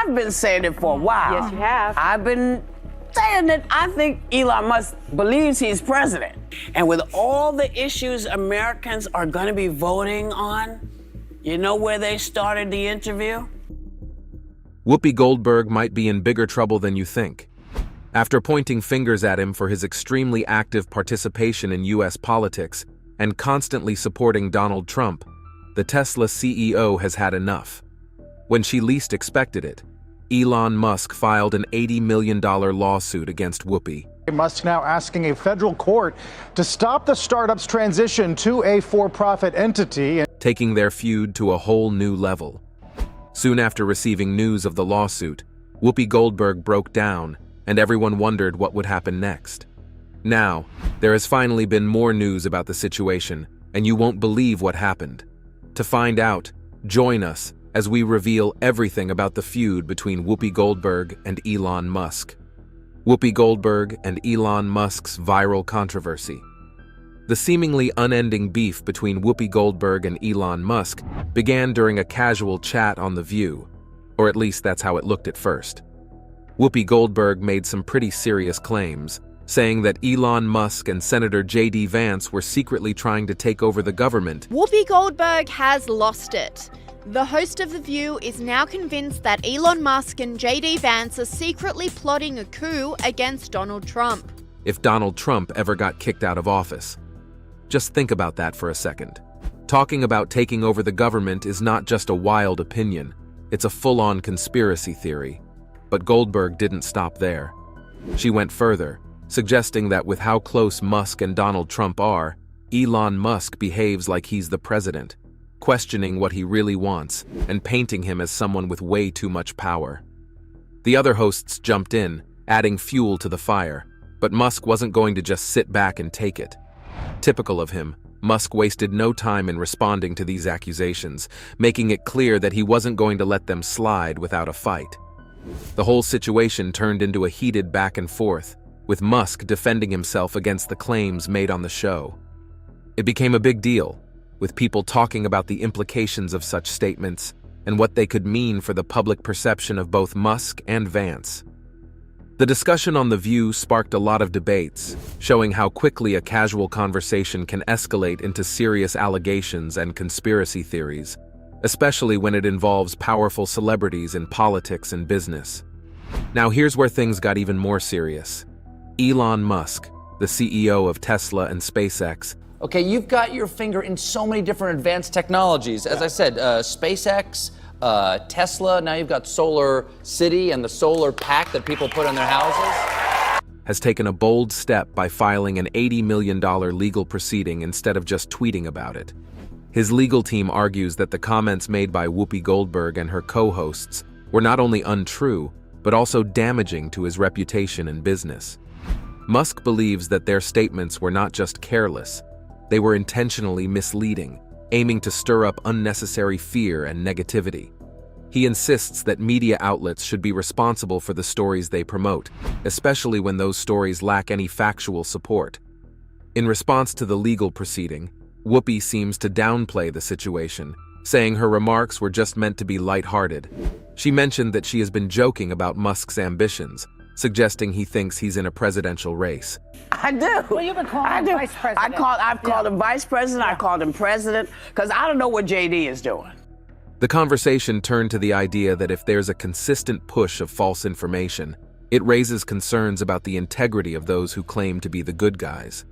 I've been saying it for a while. Yes, you have. I've been saying that I think Elon Musk believes he's president. And with all the issues Americans are going to be voting on, you know where they started the interview? Whoopi Goldberg might be in bigger trouble than you think. After pointing fingers at him for his extremely active participation in U.S. politics and constantly supporting Donald Trump, the Tesla CEO has had enough. When she least expected it, Elon Musk filed an $80 million lawsuit against Whoopi. Musk now asking a federal court to stop the startup's transition to a for-profit entity, taking their feud to a whole new level. Soon after receiving news of the lawsuit, Whoopi Goldberg broke down, and everyone wondered what would happen next. Now, there has finally been more news about the situation, and you won't believe what happened. To find out, join us as we reveal everything about the feud between Whoopi Goldberg and Elon Musk. Whoopi Goldberg and Elon Musk's viral controversy. The seemingly unending beef between Whoopi Goldberg and Elon Musk began during a casual chat on The View, or at least that's how it looked at first. Whoopi Goldberg made some pretty serious claims, saying that Elon Musk and Senator J.D. Vance were secretly trying to take over the government. Whoopi Goldberg has lost it. The host of The View is now convinced that Elon Musk and J.D. Vance are secretly plotting a coup against Donald Trump. If Donald Trump ever got kicked out of office. Just think about that for a second. Talking about taking over the government is not just a wild opinion, it's a full-on conspiracy theory. But Goldberg didn't stop there. She went further, suggesting that with how close Musk and Donald Trump are, Elon Musk behaves like he's the president, questioning what he really wants and painting him as someone with way too much power. The other hosts jumped in, adding fuel to the fire, but Musk wasn't going to just sit back and take it. Typical of him, Musk wasted no time in responding to these accusations, making it clear that he wasn't going to let them slide without a fight. The whole situation turned into a heated back and forth, with Musk defending himself against the claims made on the show. It became a big deal, with people talking about the implications of such statements and what they could mean for the public perception of both Musk and Vance. The discussion on The View sparked a lot of debates, showing how quickly a casual conversation can escalate into serious allegations and conspiracy theories, especially when it involves powerful celebrities in politics and business. Now here's where things got even more serious. Elon Musk, the CEO of Tesla and SpaceX. Okay, you've got your finger in so many different advanced technologies. As I said, SpaceX, Tesla, now you've got Solar City and the solar pack that people put on their houses. Has taken a bold step by filing an $80 million legal proceeding instead of just tweeting about it. His legal team argues that the comments made by Whoopi Goldberg and her co-hosts were not only untrue, but also damaging to his reputation and business. Musk believes that their statements were not just careless, they were intentionally misleading, aiming to stir up unnecessary fear and negativity. He insists that media outlets should be responsible for the stories they promote, especially when those stories lack any factual support. In response to the legal proceeding, Whoopi seems to downplay the situation, saying her remarks were just meant to be lighthearted. She mentioned that she has been joking about Musk's ambitions, suggesting he thinks he's in a presidential race. I do. Well, you've been calling him vice president. I've called him vice president, I called him president, because I don't know what JD is doing. The conversation turned to the idea that if there's a consistent push of false information, it raises concerns about the integrity of those who claim to be the good guys.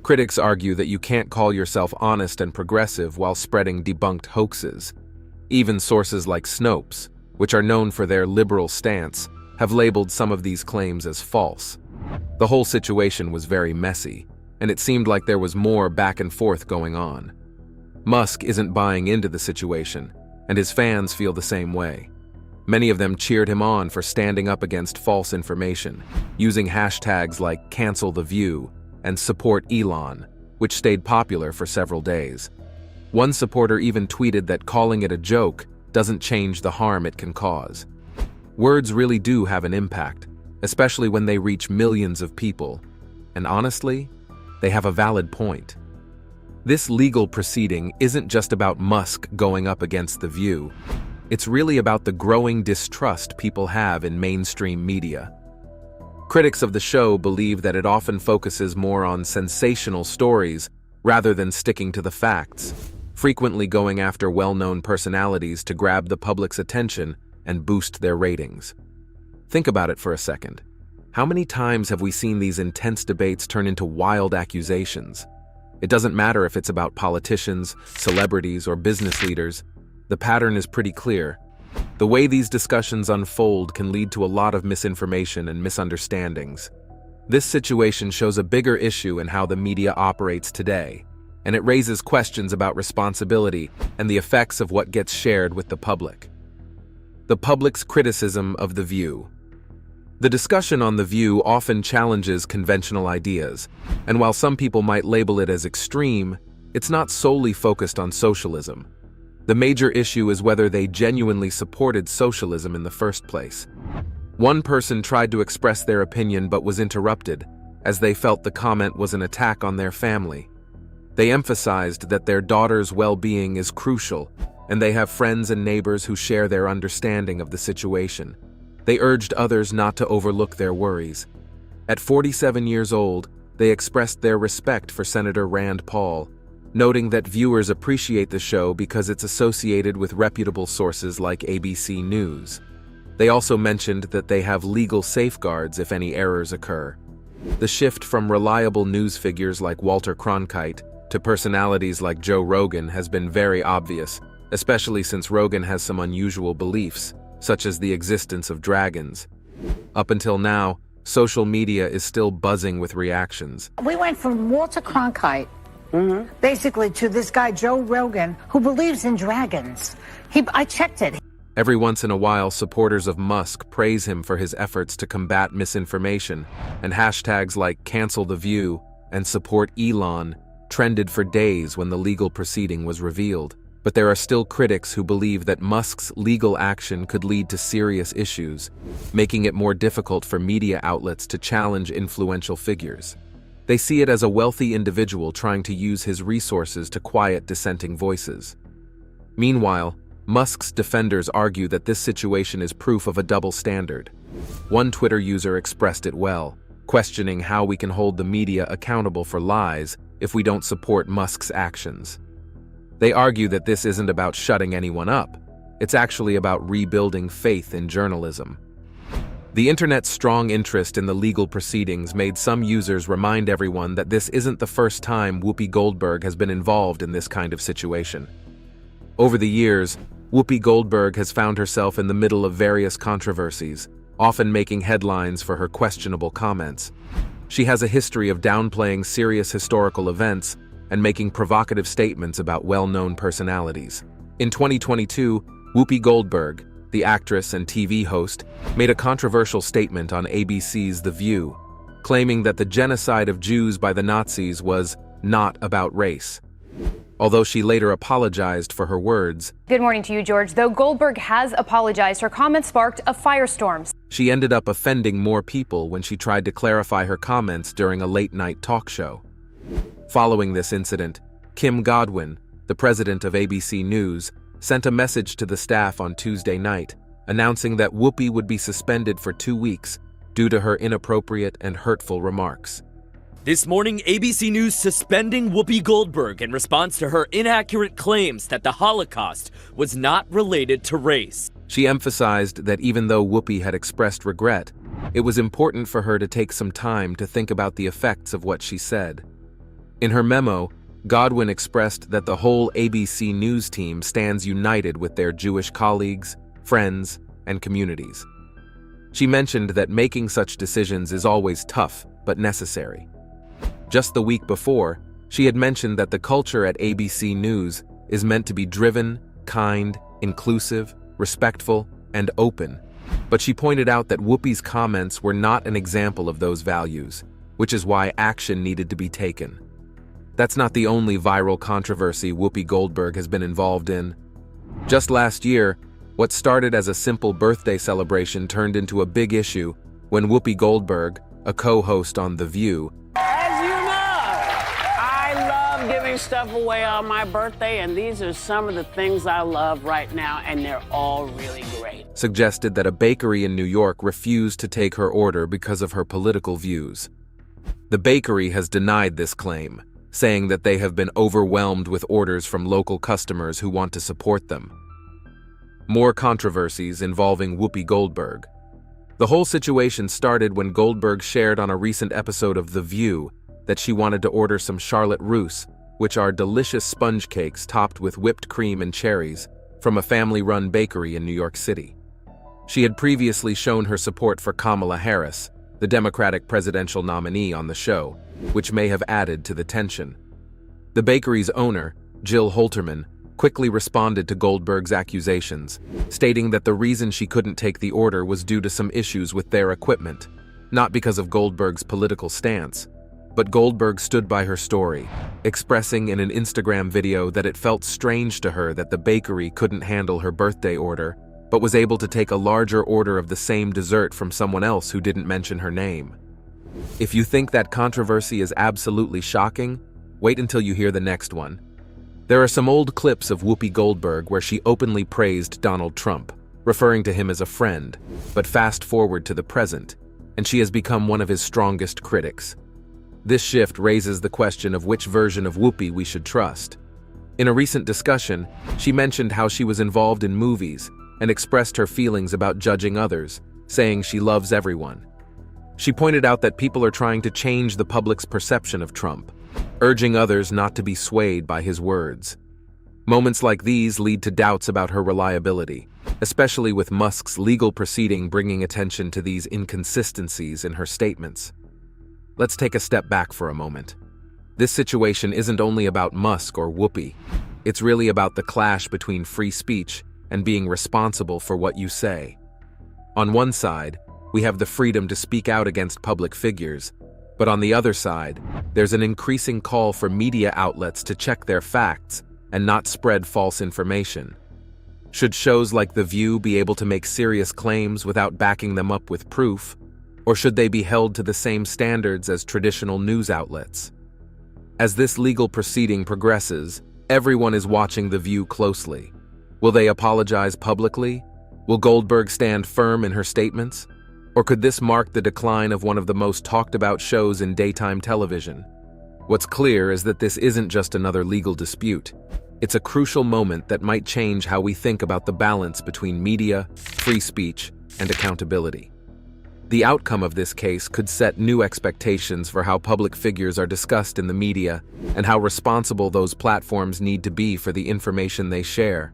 Critics argue that you can't call yourself honest and progressive while spreading debunked hoaxes. Even sources like Snopes, which are known for their liberal stance, have labeled some of these claims as false. The whole situation was very messy, and it seemed like there was more back and forth going on. Musk isn't buying into the situation, and his fans feel the same way. Many of them cheered him on for standing up against false information, using hashtags like Cancel the View and Support Elon, which stayed popular for several days. One supporter even tweeted that calling it a joke doesn't change the harm it can cause. Words really do have an impact, especially when they reach millions of people. And honestly, they have a valid point. This legal proceeding isn't just about Musk going up against The View. It's really about the growing distrust people have in mainstream media. Critics of the show believe that it often focuses more on sensational stories rather than sticking to the facts, frequently going after well-known personalities to grab the public's attention and boost their ratings. Think about it for a second. How many times have we seen these intense debates turn into wild accusations? It doesn't matter if it's about politicians, celebrities, or business leaders. The pattern is pretty clear. The way these discussions unfold can lead to a lot of misinformation and misunderstandings. This situation shows a bigger issue in how the media operates today, and it raises questions about responsibility and the effects of what gets shared with the public. The public's criticism of The View. The discussion on The View often challenges conventional ideas, and while some people might label it as extreme, it's not solely focused on socialism. The major issue is whether they genuinely supported socialism in the first place. One person tried to express their opinion but was interrupted, as they felt the comment was an attack on their family. They emphasized that their daughter's well-being is crucial, and they have friends and neighbors who share their understanding of the situation. They urged others not to overlook their worries. At 47 years old, they expressed their respect for Senator Rand Paul, noting that viewers appreciate the show because it's associated with reputable sources like ABC News. They also mentioned that they have legal safeguards if any errors occur. The shift from reliable news figures like Walter Cronkite to personalities like Joe Rogan has been very obvious, especially since Rogan has some unusual beliefs, such as the existence of dragons. Up until now, social media is still buzzing with reactions. We went from Walter Cronkite, basically, to this guy, Joe Rogan, who believes in dragons. I checked it. Every once in a while, supporters of Musk praise him for his efforts to combat misinformation, and hashtags like "Cancel the View" and "Support Elon" trended for days when the legal proceeding was revealed. But there are still critics who believe that Musk's legal action could lead to serious issues, making it more difficult for media outlets to challenge influential figures. They see it as a wealthy individual trying to use his resources to quiet dissenting voices. Meanwhile, Musk's defenders argue that this situation is proof of a double standard. One Twitter user expressed it well, questioning how we can hold the media accountable for lies if we don't support Musk's actions. They argue that this isn't about shutting anyone up. It's actually about rebuilding faith in journalism. The internet's strong interest in the legal proceedings made some users remind everyone that this isn't the first time Whoopi Goldberg has been involved in this kind of situation. Over the years, Whoopi Goldberg has found herself in the middle of various controversies, often making headlines for her questionable comments. She has a history of downplaying serious historical events and making provocative statements about well-known personalities. In 2022, Whoopi Goldberg, the actress and TV host, made a controversial statement on ABC's The View, claiming that the genocide of Jews by the Nazis was not about race. Although she later apologized for her words. Good morning to you, George. Though Goldberg has apologized, her comments sparked a firestorm. She ended up offending more people when she tried to clarify her comments during a late-night talk show. Following this incident, Kim Godwin, the president of ABC News, sent a message to the staff on Tuesday night, announcing that Whoopi would be suspended for 2 weeks due to her inappropriate and hurtful remarks. This morning, ABC News suspending Whoopi Goldberg in response to her inaccurate claims that the Holocaust was not related to race. She emphasized that even though Whoopi had expressed regret, it was important for her to take some time to think about the effects of what she said. In her memo, Godwin expressed that the whole ABC News team stands united with their Jewish colleagues, friends, and communities. She mentioned that making such decisions is always tough, but necessary. Just the week before, she had mentioned that the culture at ABC News is meant to be driven, kind, inclusive, respectful, and open. But she pointed out that Whoopi's comments were not an example of those values, which is why action needed to be taken. That's not the only viral controversy Whoopi Goldberg has been involved in. Just last year, what started as a simple birthday celebration turned into a big issue when Whoopi Goldberg, a co-host on The View, As you know, I love giving giving stuff away on my birthday, and these are some of the things I love right now, and they're all really great. Suggested that a bakery in New York refused to take her order because of her political views. The bakery has denied this claim, saying that they have been overwhelmed with orders from local customers who want to support them. More controversies involving Whoopi Goldberg. The whole situation started when Goldberg shared on a recent episode of The View that she wanted to order some Charlotte Russe, which are delicious sponge cakes topped with whipped cream and cherries, from a family-run bakery in New York City. She had previously shown her support for Kamala Harris, the Democratic presidential nominee, on the show, which may have added to the tension. The bakery's owner, Jill Holterman, quickly responded to Goldberg's accusations, stating that the reason she couldn't take the order was due to some issues with their equipment, not because of Goldberg's political stance. But Goldberg stood by her story, expressing in an Instagram video that it felt strange to her that the bakery couldn't handle her birthday order, but was able to take a larger order of the same dessert from someone else who didn't mention her name. If you think that controversy is absolutely shocking, wait until you hear the next one. There are some old clips of Whoopi Goldberg where she openly praised Donald Trump, referring to him as a friend, but fast forward to the present, and she has become one of his strongest critics. This shift raises the question of which version of Whoopi we should trust. In a recent discussion, she mentioned how she was involved in movies and expressed her feelings about judging others, saying she loves everyone. She pointed out that people are trying to change the public's perception of Trump, urging others not to be swayed by his words. Moments like these lead to doubts about her reliability, especially with Musk's legal proceeding bringing attention to these inconsistencies in her statements. Let's take a step back for a moment. This situation isn't only about Musk or Whoopi. It's really about the clash between free speech and being responsible for what you say. On one side, we have the freedom to speak out against public figures, but on the other side, there's an increasing call for media outlets to check their facts and not spread false information. Should shows like The View be able to make serious claims without backing them up with proof? Or should they be held to the same standards as traditional news outlets? As this legal proceeding progresses, everyone is watching The View closely. Will they apologize publicly? Will Goldberg stand firm in her statements? Or could this mark the decline of one of the most talked about shows in daytime television? What's clear is that this isn't just another legal dispute. It's a crucial moment that might change how we think about the balance between media, free speech, and accountability. The outcome of this case could set new expectations for how public figures are discussed in the media and how responsible those platforms need to be for the information they share.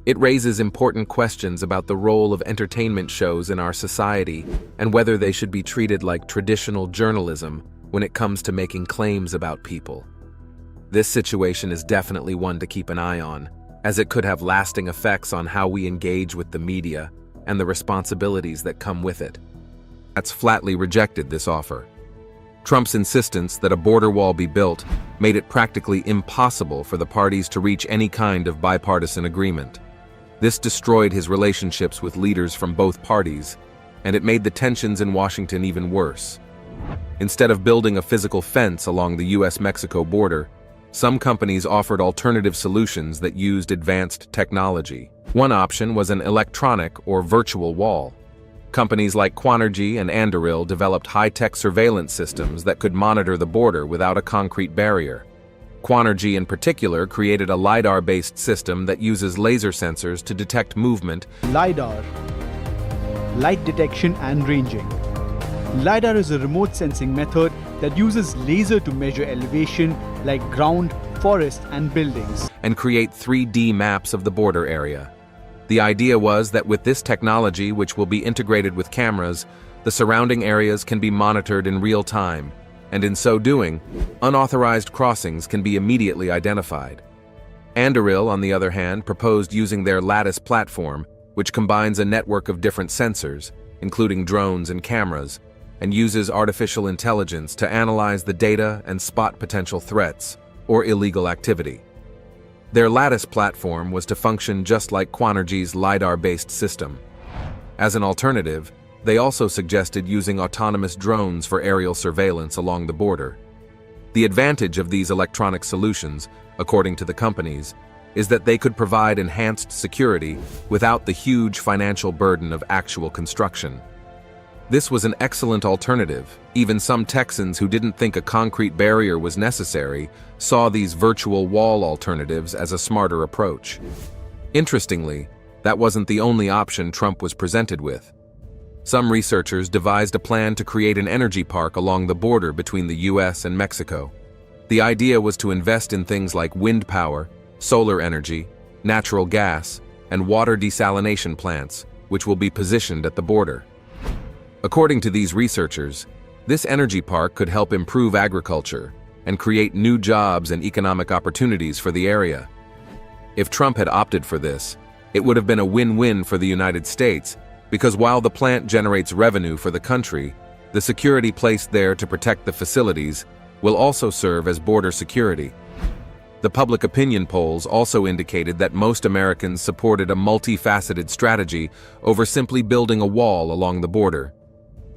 It raises important questions about the role of entertainment shows in our society and whether they should be treated like traditional journalism when it comes to making claims about people. This situation is definitely one to keep an eye on, as it could have lasting effects on how we engage with the media and the responsibilities that come with it. That's flatly rejected this offer. Trump's insistence that a border wall be built made it practically impossible for the parties to reach any kind of bipartisan agreement. This destroyed his relationships with leaders from both parties, and it made the tensions in Washington even worse. Instead of building a physical fence along the US-Mexico border, some companies offered alternative solutions that used advanced technology. One option was an electronic or virtual wall. Companies like Quanergy and Anduril developed high-tech surveillance systems that could monitor the border without a concrete barrier. Quanergy in particular created a LiDAR-based system that uses laser sensors to detect movement. LiDAR, light detection and ranging. LiDAR is a remote sensing method that uses laser to measure elevation like ground, forest, and buildings, and create 3D maps of the border area. The idea was that with this technology, which will be integrated with cameras, the surrounding areas can be monitored in real time, and in so doing, unauthorized crossings can be immediately identified. Anduril, on the other hand, proposed using their Lattice platform, which combines a network of different sensors, including drones and cameras, and uses artificial intelligence to analyze the data and spot potential threats or illegal activity. Their Lattice platform was to function just like Quanergy's LiDAR-based system. As an alternative, they also suggested using autonomous drones for aerial surveillance along the border. The advantage of these electronic solutions, according to the companies, is that they could provide enhanced security without the huge financial burden of actual construction. This was an excellent alternative. Even some Texans who didn't think a concrete barrier was necessary saw these virtual wall alternatives as a smarter approach. Interestingly, that wasn't the only option Trump was presented with. Some researchers devised a plan to create an energy park along the border between the US and Mexico. The idea was to invest in things like wind power, solar energy, natural gas, and water desalination plants, which will be positioned at the border. According to these researchers, this energy park could help improve agriculture and create new jobs and economic opportunities for the area. If Trump had opted for this, it would have been a win-win for the United States, because while the plant generates revenue for the country, the security placed there to protect the facilities will also serve as border security. The public opinion polls also indicated that most Americans supported a multifaceted strategy over simply building a wall along the border.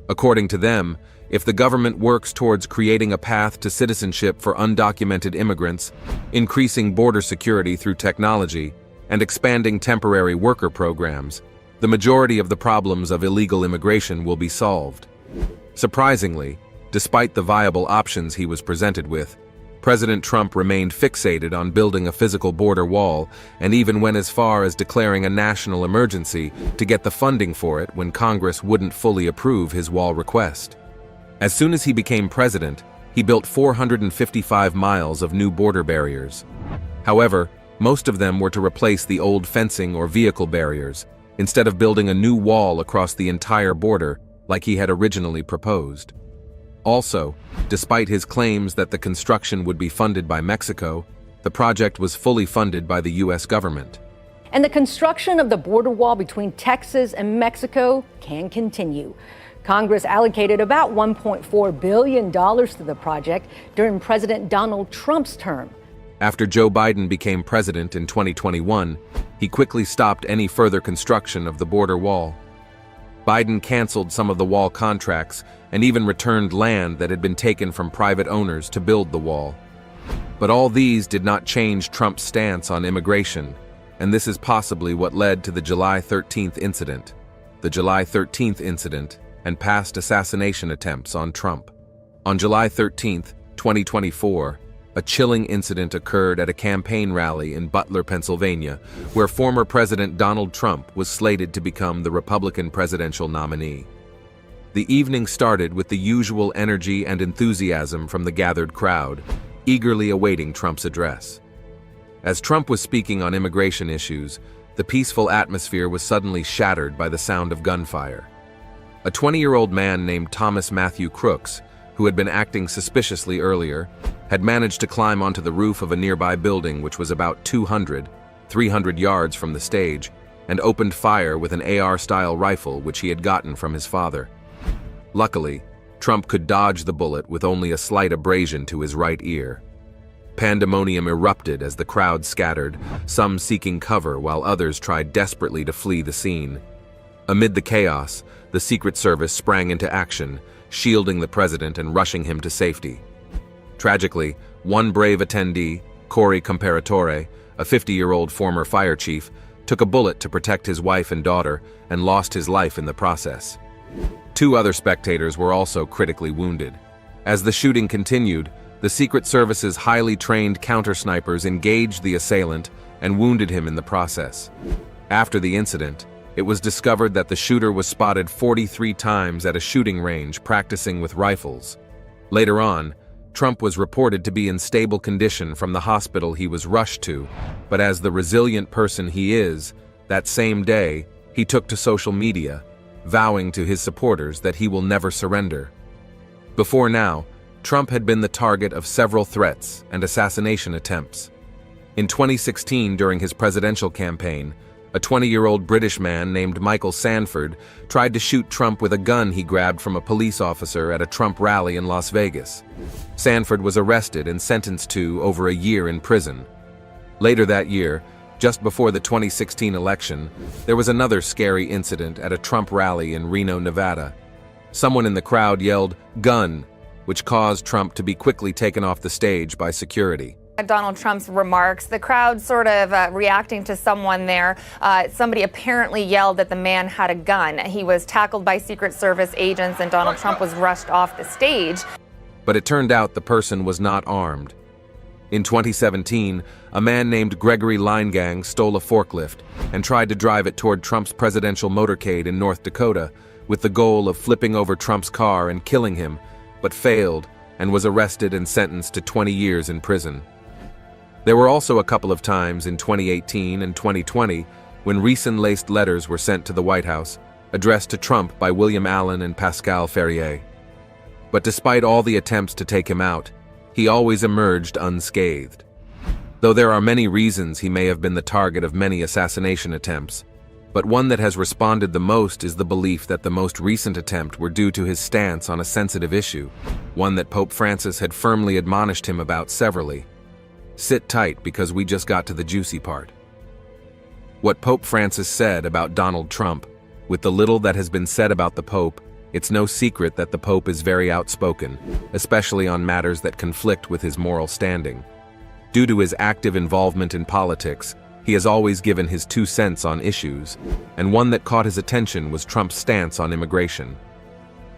According to them, if the government works towards creating a path to citizenship for undocumented immigrants, increasing border security through technology, and expanding temporary worker programs, the majority of the problems of illegal immigration will be solved. Surprisingly, despite the viable options he was presented with, President Trump remained fixated on building a physical border wall and even went as far as declaring a national emergency to get the funding for it when Congress wouldn't fully approve his wall request. As soon as he became president, he built 455 miles of new border barriers. However, most of them were to replace the old fencing or vehicle barriers, instead of building a new wall across the entire border like he had originally proposed. Also, despite his claims that the construction would be funded by Mexico, the project was fully funded by the U.S. government. And the construction of the border wall between Texas and Mexico can continue. Congress allocated about $1.4 billion to the project during President Donald Trump's term. After Joe Biden became president in 2021, he quickly stopped any further construction of the border wall. Biden canceled some of the wall contracts and even returned land that had been taken from private owners to build the wall. But all these did not change Trump's stance on immigration, and this is possibly what led to the July 13th incident. The July 13th incident and past assassination attempts on Trump. On July 13th, 2024, a chilling incident occurred at a campaign rally in Butler, Pennsylvania, where former President Donald Trump was slated to become the Republican presidential nominee. The evening started with the usual energy and enthusiasm from the gathered crowd, eagerly awaiting Trump's address. As Trump was speaking on immigration issues, the peaceful atmosphere was suddenly shattered by the sound of gunfire. A 20-year-old man named Thomas Matthew Crooks, who had been acting suspiciously earlier, had managed to climb onto the roof of a nearby building which was about 300 yards from the stage, and opened fire with an AR-style rifle which he had gotten from his father. Luckily, Trump could dodge the bullet with only a slight abrasion to his right ear. Pandemonium erupted as the crowd scattered, some seeking cover while others tried desperately to flee the scene. Amid the chaos, the Secret Service sprang into action, shielding the president and rushing him to safety. Tragically, one brave attendee, Corey Comparatore, a 50-year-old former fire chief, took a bullet to protect his wife and daughter and lost his life in the process. 2 other spectators were also critically wounded. As the shooting continued, the Secret Service's highly trained counter-snipers engaged the assailant and wounded him in the process. After the incident, it was discovered that the shooter was spotted 43 times at a shooting range practicing with rifles. Later on, Trump was reported to be in stable condition from the hospital he was rushed to, but as the resilient person he is, that same day, he took to social media, vowing to his supporters that he will never surrender. Before now, Trump had been the target of several threats and assassination attempts. In 2016, during his presidential campaign, a 20-year-old British man named Michael Sanford tried to shoot Trump with a gun he grabbed from a police officer at a Trump rally in Las Vegas. Sanford was arrested and sentenced to over a year in prison. Later that year, just before the 2016 election, there was another scary incident at a Trump rally in Reno, Nevada. Someone in the crowd yelled, "Gun," which caused Trump to be quickly taken off the stage by security. Donald Trump's remarks, the crowd sort of reacting to someone there. Somebody apparently yelled that the man had a gun. He was tackled by Secret Service agents and Donald Trump was rushed off the stage. But it turned out the person was not armed. In 2017, a man named Gregory Linegang stole a forklift and tried to drive it toward Trump's presidential motorcade in North Dakota with the goal of flipping over Trump's car and killing him, but failed and was arrested and sentenced to 20 years in prison. There were also a couple of times in 2018 and 2020 when ricin-laced letters were sent to the White House, addressed to Trump by William Allen and Pascal Ferrier. But despite all the attempts to take him out, he always emerged unscathed. Though there are many reasons he may have been the target of many assassination attempts, but one that has responded the most is the belief that the most recent attempt were due to his stance on a sensitive issue, one that Pope Francis had firmly admonished him about severally. Sit tight because we just got to the juicy part. What Pope Francis said about Donald Trump, with the little that has been said about the Pope, it's no secret that the Pope is very outspoken, especially on matters that conflict with his moral standing. Due to his active involvement in politics, he has always given his 2 cents on issues, and one that caught his attention was Trump's stance on immigration.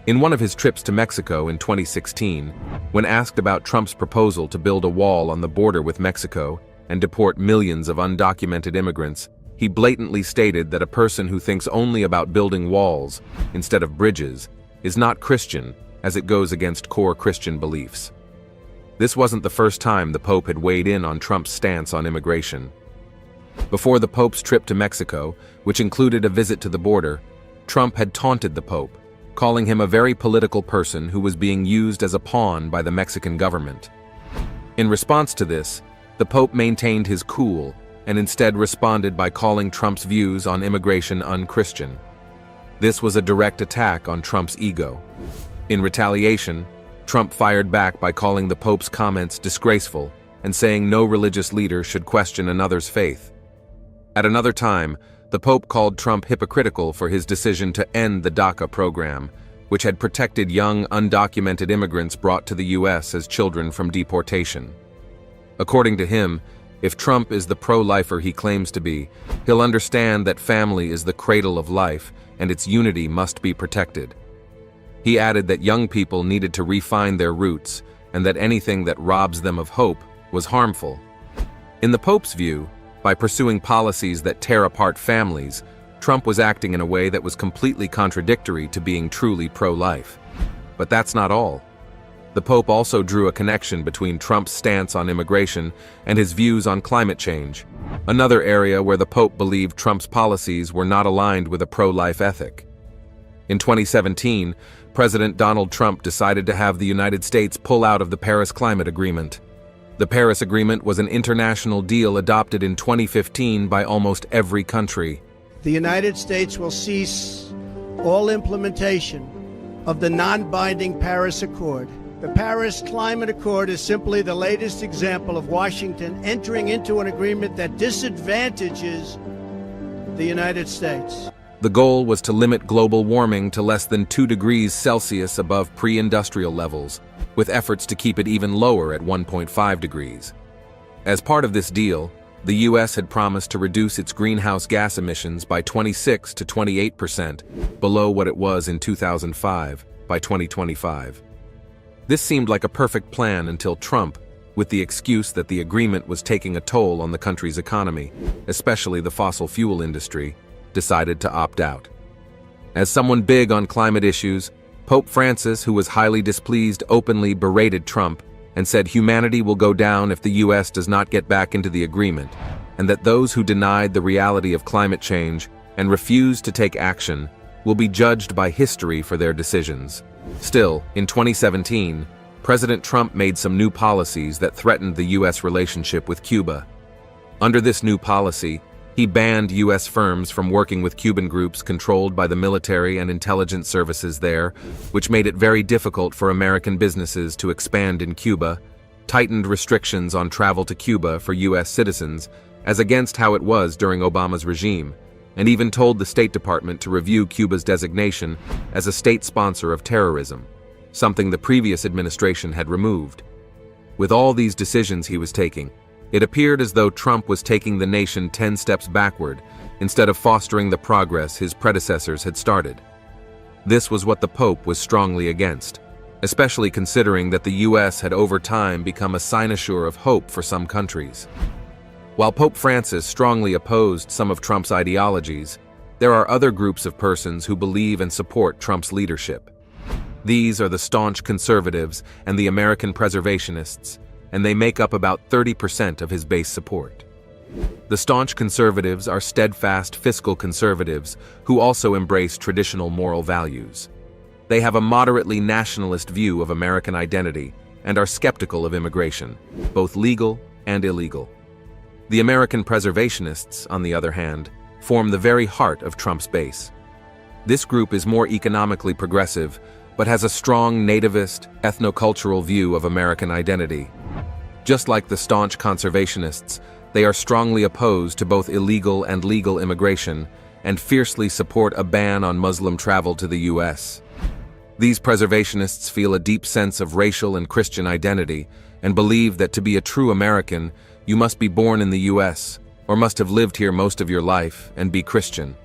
In one of his trips to Mexico in 2016, when asked about Trump's proposal to build a wall on the border with Mexico and deport millions of undocumented immigrants, he blatantly stated that a person who thinks only about building walls instead of bridges is not Christian, as it goes against core Christian beliefs. This wasn't the first time the Pope had weighed in on Trump's stance on immigration. Before the Pope's trip to Mexico, which included a visit to the border, Trump had taunted the Pope, calling him a very political person who was being used as a pawn by the Mexican government. In response to this, the Pope maintained his cool and instead responded by calling Trump's views on immigration unchristian. This was a direct attack on Trump's ego. In retaliation, Trump fired back by calling the Pope's comments disgraceful and saying no religious leader should question another's faith. At another time, the Pope called Trump hypocritical for his decision to end the DACA program, which had protected young, undocumented immigrants brought to the U.S. as children from deportation. According to him, if Trump is the pro-lifer he claims to be, he'll understand that family is the cradle of life and its unity must be protected. He added that young people needed to refine their roots and that anything that robs them of hope was harmful. In the Pope's view, by pursuing policies that tear apart families, Trump was acting in a way that was completely contradictory to being truly pro-life. But that's not all. The Pope also drew a connection between Trump's stance on immigration and his views on climate change, another area where the Pope believed Trump's policies were not aligned with a pro-life ethic. In 2017, President Donald Trump decided to have the United States pull out of the Paris Climate Agreement. The Paris Agreement was an international deal adopted in 2015 by almost every country. The United States will cease all implementation of the non-binding Paris Accord. The Paris Climate Accord is simply the latest example of Washington entering into an agreement that disadvantages the United States. The goal was to limit global warming to less than 2 degrees Celsius above pre-industrial levels, with efforts to keep it even lower at 1.5 degrees. As part of this deal, the U.S. had promised to reduce its greenhouse gas emissions by 26 to 28%, below what it was in 2005, by 2025. This seemed like a perfect plan until Trump, with the excuse that the agreement was taking a toll on the country's economy, especially the fossil fuel industry, decided to opt out. As someone big on climate issues, Pope Francis, who was highly displeased, openly berated Trump and said humanity will go down if the U.S. does not get back into the agreement, and that those who denied the reality of climate change and refused to take action will be judged by history for their decisions. Still, in 2017, President Trump made some new policies that threatened the U.S. relationship with Cuba. Under this new policy, he banned U.S. firms from working with Cuban groups controlled by the military and intelligence services there, which made it very difficult for American businesses to expand in Cuba, tightened restrictions on travel to Cuba for U.S. citizens, as against how it was during Obama's regime, and even told the State Department to review Cuba's designation as a state sponsor of terrorism. something the previous administration had removed. With all these decisions he was taking, it appeared as though Trump was taking the nation 10 steps backward instead of fostering the progress his predecessors had started. This was what the Pope was strongly against, especially considering that the US had over time become a cynosure of hope for some countries. While Pope Francis strongly opposed some of Trump's ideologies, there are other groups of persons who believe and support Trump's leadership. These are the staunch conservatives and the American preservationists, and they make up about 30% of his base support. The staunch conservatives are steadfast fiscal conservatives who also embrace traditional moral values. They have a moderately nationalist view of American identity and are skeptical of immigration, both legal and illegal. The American preservationists, on the other hand, form the very heart of Trump's base. This group is more economically progressive, but has a strong nativist, ethnocultural view of American identity. Just like the staunch conservationists, they are strongly opposed to both illegal and legal immigration and fiercely support a ban on Muslim travel to the US. These preservationists feel a deep sense of racial and Christian identity and believe that to be a true American, you must be born in the US or must have lived here most of your life and be Christian.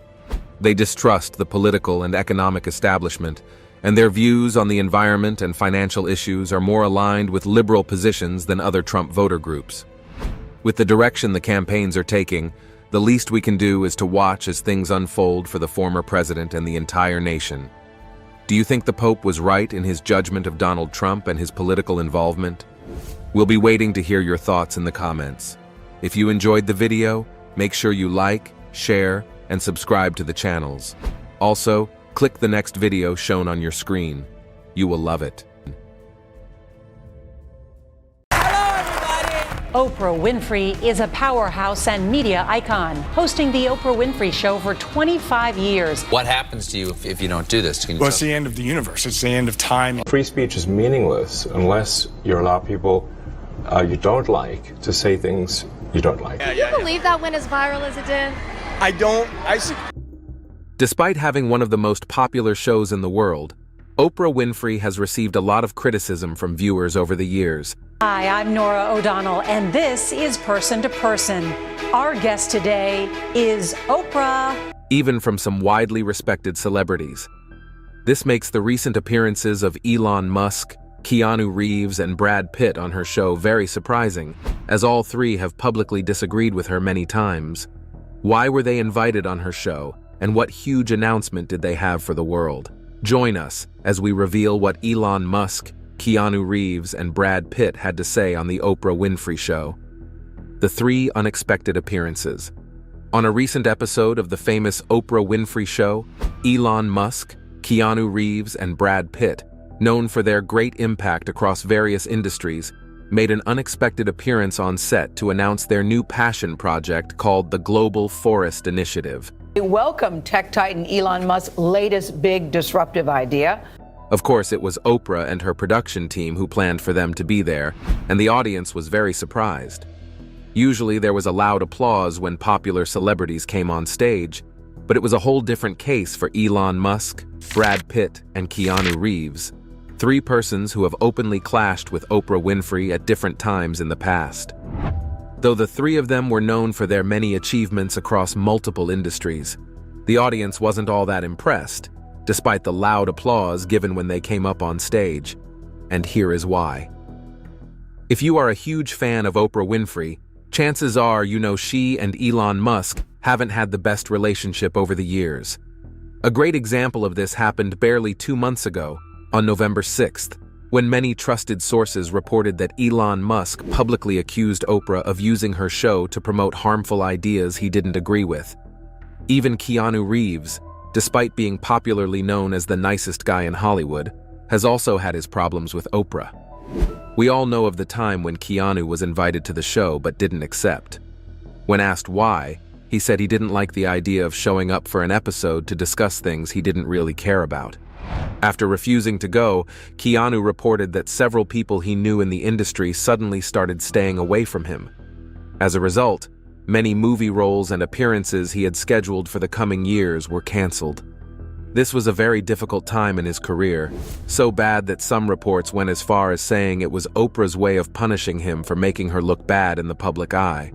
They distrust the political and economic establishment, and their views on the environment and financial issues are more aligned with liberal positions than other Trump voter groups. With the direction the campaigns are taking, the least we can do is to watch as things unfold for the former president and the entire nation. Do you think the Pope was right in his judgment of Donald Trump and his political involvement? We'll be waiting to hear your thoughts in the comments. If you enjoyed the video, make sure you like, share, and subscribe to the channels. Also, click the next video shown on your screen. You will love it. Oprah Winfrey is a powerhouse and media icon, hosting the Oprah Winfrey Show for 25 years. What happens to you if you don't do this? Well, it's the end of the universe. It's the end of time. Free speech is meaningless unless you allow people you don't like to say things you don't like. Can you believe that went as viral as it did? Despite having one of the most popular shows in the world, Oprah Winfrey has received a lot of criticism from viewers over the years. Hi, I'm Nora O'Donnell, and this is Person to Person. Our guest today is Oprah. Even from some widely respected celebrities. This makes the recent appearances of Elon Musk, Keanu Reeves, and Brad Pitt on her show very surprising, as all three have publicly disagreed with her many times. Why were they invited on her show, and what huge announcement did they have for the world? Join us as we reveal what Elon Musk, Keanu Reeves, and Brad Pitt had to say on the Oprah Winfrey Show. The three unexpected appearances. On a recent episode of the famous Oprah Winfrey Show, Elon Musk, Keanu Reeves, and Brad Pitt, known for their great impact across various industries, made an unexpected appearance on set to announce their new passion project called the Global Forest Initiative. Welcome tech titan Elon Musk's latest big disruptive idea. Of course, it was Oprah and her production team who planned for them to be there, and the audience was very surprised. Usually there was a loud applause when popular celebrities came on stage, but it was a whole different case for Elon Musk, Brad Pitt, and Keanu Reeves, three persons who have openly clashed with Oprah Winfrey at different times in the past. Though the three of them were known for their many achievements across multiple industries, the audience wasn't all that impressed, despite the loud applause given when they came up on stage. And here is why. If you are a huge fan of Oprah Winfrey, chances are you know she and Elon Musk haven't had the best relationship over the years. A great example of this happened barely 2 months ago, on November 6th, when many trusted sources reported that Elon Musk publicly accused Oprah of using her show to promote harmful ideas he didn't agree with. Even Keanu Reeves, despite being popularly known as the nicest guy in Hollywood, has also had his problems with Oprah. We all know of the time when Keanu was invited to the show but didn't accept. When asked why, he said he didn't like the idea of showing up for an episode to discuss things he didn't really care about. After refusing to go, Keanu reported that several people he knew in the industry suddenly started staying away from him. As a result, many movie roles and appearances he had scheduled for the coming years were canceled. This was a very difficult time in his career, so bad that some reports went as far as saying it was Oprah's way of punishing him for making her look bad in the public eye.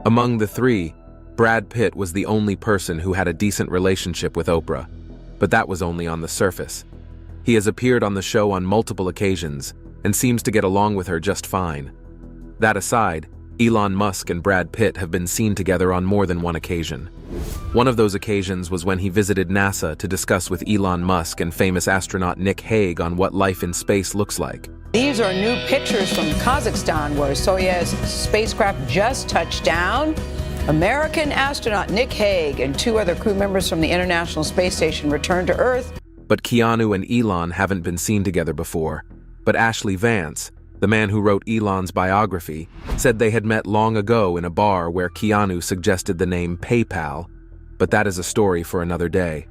Among the three, Brad Pitt was the only person who had a decent relationship with Oprah, but that was only on the surface. He has appeared on the show on multiple occasions and seems to get along with her just fine. That aside, Elon Musk and Brad Pitt have been seen together on more than one occasion. One of those occasions was when he visited NASA to discuss with Elon Musk and famous astronaut Nick Hague on what life in space looks like. These are new pictures from Kazakhstan, where Soyuz spacecraft just touched down. American astronaut Nick Hague and 2 other crew members from the International Space Station returned to Earth. But Keanu and Elon haven't been seen together before. But Ashley Vance, the man who wrote Elon's biography, said they had met long ago in a bar where Keanu suggested the name PayPal, but that is a story for another day.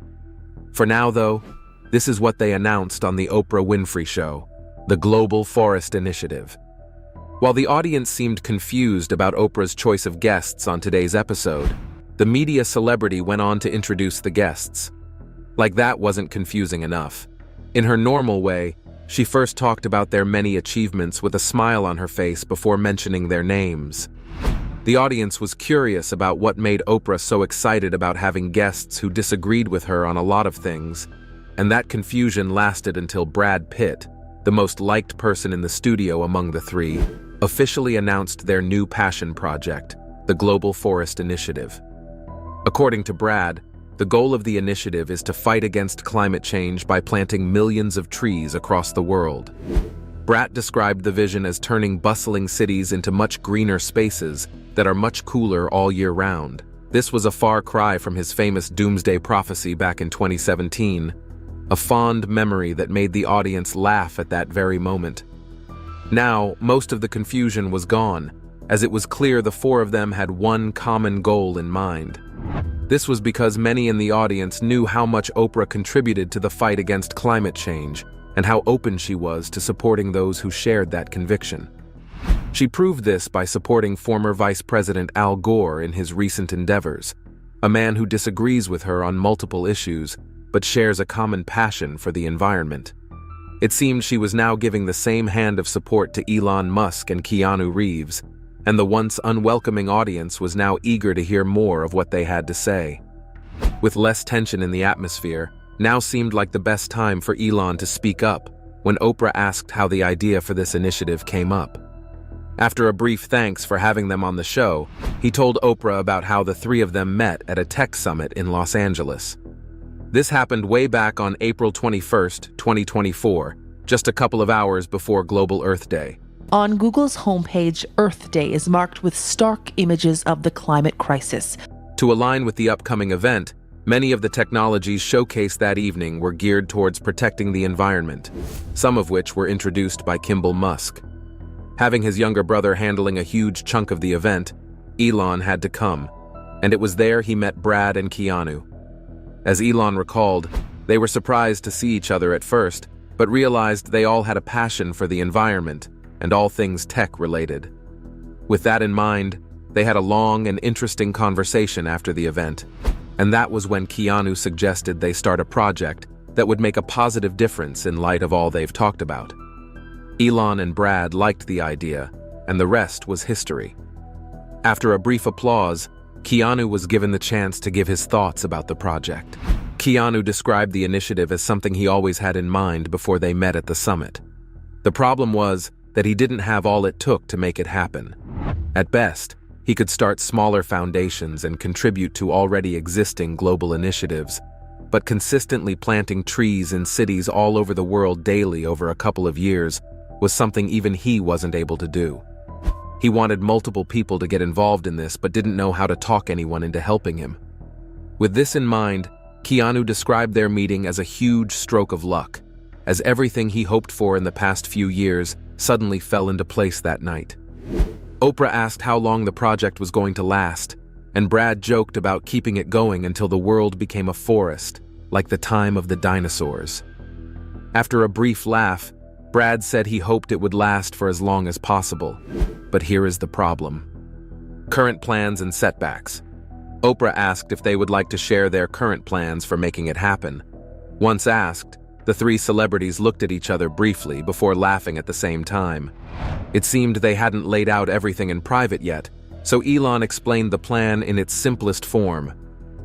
For now, though, this is what they announced on the Oprah Winfrey Show, the Global Forest Initiative. While the audience seemed confused about Oprah's choice of guests on today's episode, the media celebrity went on to introduce the guests. Like that wasn't confusing enough. In her normal way, she first talked about their many achievements with a smile on her face before mentioning their names. The audience was curious about what made Oprah so excited about having guests who disagreed with her on a lot of things, and that confusion lasted until Brad Pitt, the most liked person in the studio among the three, officially announced their new passion project, the Global Forest Initiative. According to Brad, the goal of the initiative is to fight against climate change by planting millions of trees across the world. Brad described the vision as turning bustling cities into much greener spaces that are much cooler all year round. This was a far cry from his famous doomsday prophecy back in 2017, a fond memory that made the audience laugh at that very moment. Now, most of the confusion was gone, as it was clear the 4 of them had one common goal in mind. This was because many in the audience knew how much Oprah contributed to the fight against climate change and how open she was to supporting those who shared that conviction. She proved this by supporting former Vice President Al Gore in his recent endeavors, a man who disagrees with her on multiple issues but shares a common passion for the environment. It seemed she was now giving the same hand of support to Elon Musk and Keanu Reeves, and the once unwelcoming audience was now eager to hear more of what they had to say. With less tension in the atmosphere, now seemed like the best time for Elon to speak up when Oprah asked how the idea for this initiative came up. After a brief thanks for having them on the show, he told Oprah about how the 3 of them met at a tech summit in Los Angeles. This happened way back on April 21st, 2024, just a couple of hours before Global Earth Day. On Google's homepage, Earth Day is marked with stark images of the climate crisis. To align with the upcoming event, many of the technologies showcased that evening were geared towards protecting the environment, some of which were introduced by Kimball Musk. Having his younger brother handling a huge chunk of the event, Elon had to come, and it was there he met Brad and Keanu. As Elon recalled, they were surprised to see each other at first, but realized they all had a passion for the environment and all things tech-related. With that in mind, they had a long and interesting conversation after the event, and that was when Keanu suggested they start a project that would make a positive difference in light of all they've talked about. Elon and Brad liked the idea, and the rest was history. After a brief applause, Keanu was given the chance to give his thoughts about the project. Keanu described the initiative as something he always had in mind before they met at the summit. The problem was that he didn't have all it took to make it happen. At best, he could start smaller foundations and contribute to already existing global initiatives, but consistently planting trees in cities all over the world daily over a couple of years was something even he wasn't able to do. He wanted multiple people to get involved in this but didn't know how to talk anyone into helping him. With this in mind, Keanu described their meeting as a huge stroke of luck, as everything he hoped for in the past few years suddenly fell into place that night. Oprah asked how long the project was going to last, and Brad joked about keeping it going until the world became a forest, like the time of the dinosaurs. After a brief laugh, Brad said he hoped it would last for as long as possible. But here is the problem. Current plans and setbacks. Oprah asked if they would like to share their current plans for making it happen, Once asked, the three celebrities looked at each other briefly before laughing at the same time. It seemed they hadn't laid out everything in private yet, so Elon explained the plan in its simplest form.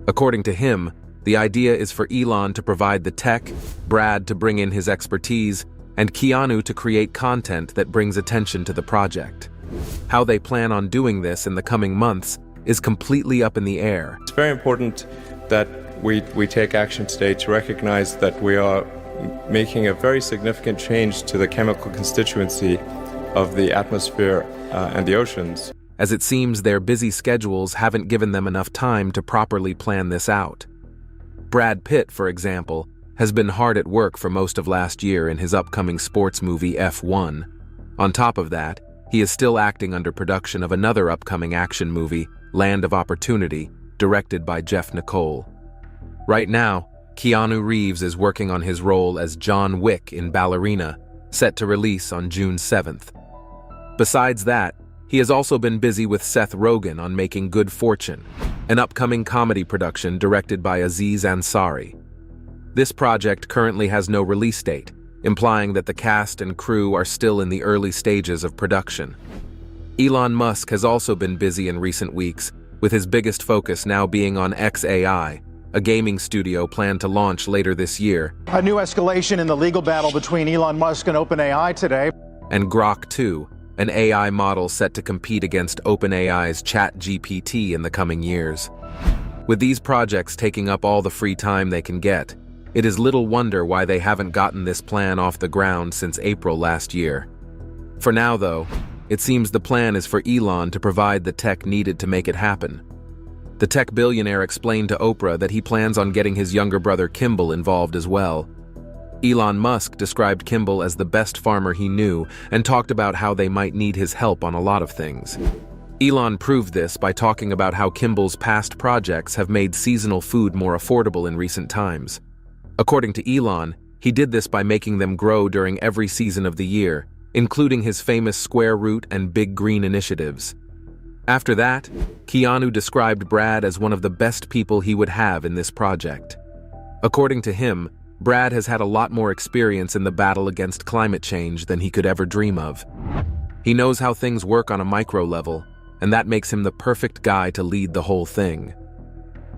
According to him, the idea is for Elon to provide the tech, Brad to bring in his expertise, and Keanu to create content that brings attention to the project. How they plan on doing this in the coming months is completely up in the air. It's very important that we take action today to recognize that we are making a very significant change to the chemical constituency of the atmosphere and the oceans. As it seems their busy schedules haven't given them enough time to properly plan this out. Brad Pitt, for example, has been hard at work for most of last year in his upcoming sports movie F1. On top of that, he is still acting under production of another upcoming action movie, Land of Opportunity, directed by Jeff Nicole. Right now, Keanu Reeves is working on his role as John Wick in Ballerina, set to release on June 7th. Besides that, he has also been busy with Seth Rogen on Making Good Fortune, an upcoming comedy production directed by Aziz Ansari. This project currently has no release date, implying that the cast and crew are still in the early stages of production. Elon Musk has also been busy in recent weeks, with his biggest focus now being on xAI, a gaming studio planned to launch later this year. A new escalation in the legal battle between Elon Musk and OpenAI today. And Grok 2, an AI model set to compete against OpenAI's ChatGPT in the coming years. With these projects taking up all the free time they can get, it is little wonder why they haven't gotten this plan off the ground since April last year. For now, though, it seems the plan is for Elon to provide the tech needed to make it happen. The tech billionaire explained to Oprah that he plans on getting his younger brother Kimball involved as well. Elon Musk described Kimball as the best farmer he knew and talked about how they might need his help on a lot of things. Elon proved this by talking about how Kimball's past projects have made seasonal food more affordable in recent times. According to Elon, he did this by making them grow during every season of the year, including his famous Square Root and Big Green initiatives. After that, Keanu described Brad as one of the best people he would have in this project. According to him, Brad has had a lot more experience in the battle against climate change than he could ever dream of. He knows how things work on a micro level, and that makes him the perfect guy to lead the whole thing.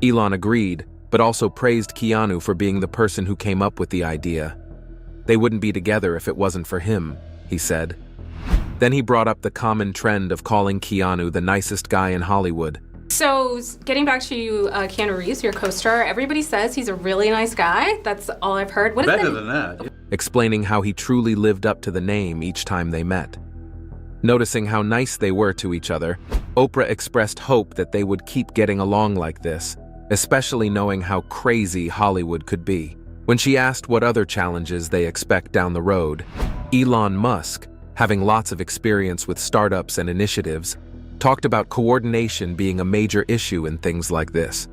Elon agreed, but also praised Keanu for being the person who came up with the idea. They wouldn't be together if it wasn't for him, he said. Then he brought up the common trend of calling Keanu the nicest guy in Hollywood. So, getting back to you, Keanu Reeves, your co-star, everybody says he's a really nice guy. That's all I've heard. What Better than that. Explaining how he truly lived up to the name each time they met. Noticing how nice they were to each other, Oprah expressed hope that they would keep getting along like this, especially knowing how crazy Hollywood could be. When she asked what other challenges they expect down the road, Elon Musk, having lots of experience with startups and initiatives, talked about coordination being a major issue in things like this.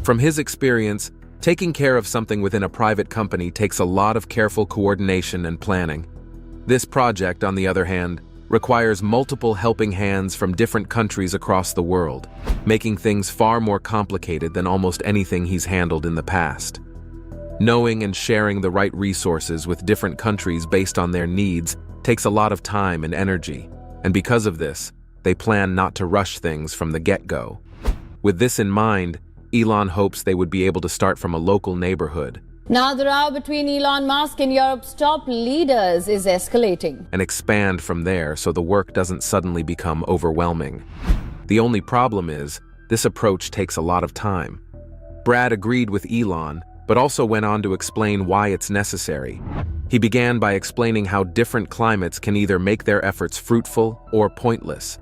From his experience, taking care of something within a private company takes a lot of careful coordination and planning. This project, on the other hand, requires multiple helping hands from different countries across the world, making things far more complicated than almost anything he's handled in the past. Knowing and sharing the right resources with different countries based on their needs takes a lot of time and energy, and because of this, they plan not to rush things from the get-go. With this in mind, Elon hopes they would be able to start from a local neighborhood. Now the row between Elon Musk and Europe's top leaders is escalating. And expand from there so the work doesn't suddenly become overwhelming. The only problem is, this approach takes a lot of time. Brad agreed with Elon, but also went on to explain why it's necessary. He began by explaining how different climates can either make their efforts fruitful or pointless.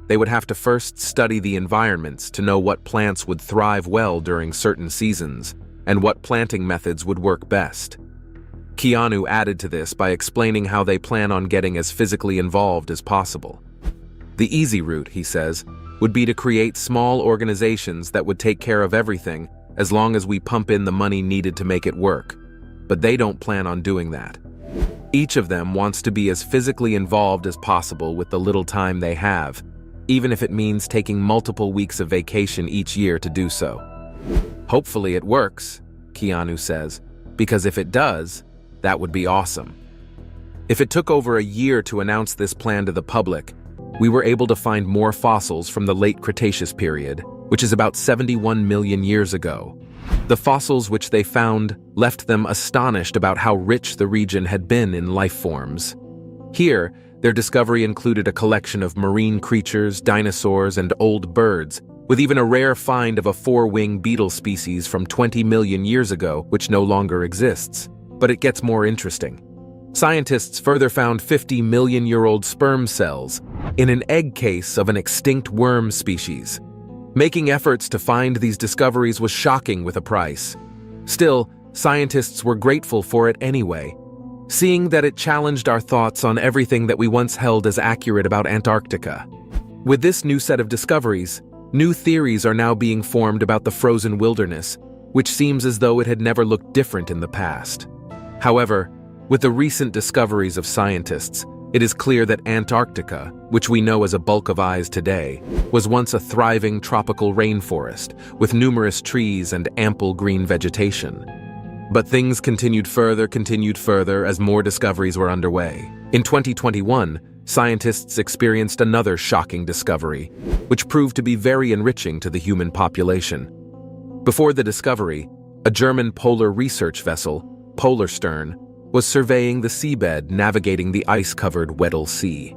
They would have to first study the environments to know what plants would thrive well during certain seasons, and what planting methods would work best. Keanu added to this by explaining how they plan on getting as physically involved as possible. The easy route, he says, would be to create small organizations that would take care of everything as long as we pump in the money needed to make it work. But they don't plan on doing that. Each of them wants to be as physically involved as possible with the little time they have, even if it means taking multiple weeks of vacation each year to do so. Hopefully it works, Keanu says, because if it does, that would be awesome. If it took over a year to announce this plan to the public, we were able to find more fossils from the late Cretaceous period, which is about 71 million years ago. The fossils which they found left them astonished about how rich the region had been in life forms. Here, their discovery included a collection of marine creatures, dinosaurs, and old birds, with even a rare find of a four-winged beetle species from 20 million years ago, which no longer exists. But it gets more interesting. Scientists further found 50-million-year-old sperm cells in an egg case of an extinct worm species. Making efforts to find these discoveries was shocking with a price. Still, scientists were grateful for it anyway, seeing that it challenged our thoughts on everything that we once held as accurate about Antarctica. With this new set of discoveries, new theories are now being formed about the frozen wilderness, which seems as though it had never looked different in the past. However, with the recent discoveries of scientists, it is clear that Antarctica, which we know as a bulk of ice today, was once a thriving tropical rainforest with numerous trees and ample green vegetation. But things continued further as more discoveries were underway. In 2021, scientists experienced another shocking discovery, which proved to be very enriching to the human population. Before the discovery, a German polar research vessel, Polarstern, was surveying the seabed navigating the ice-covered Weddell Sea.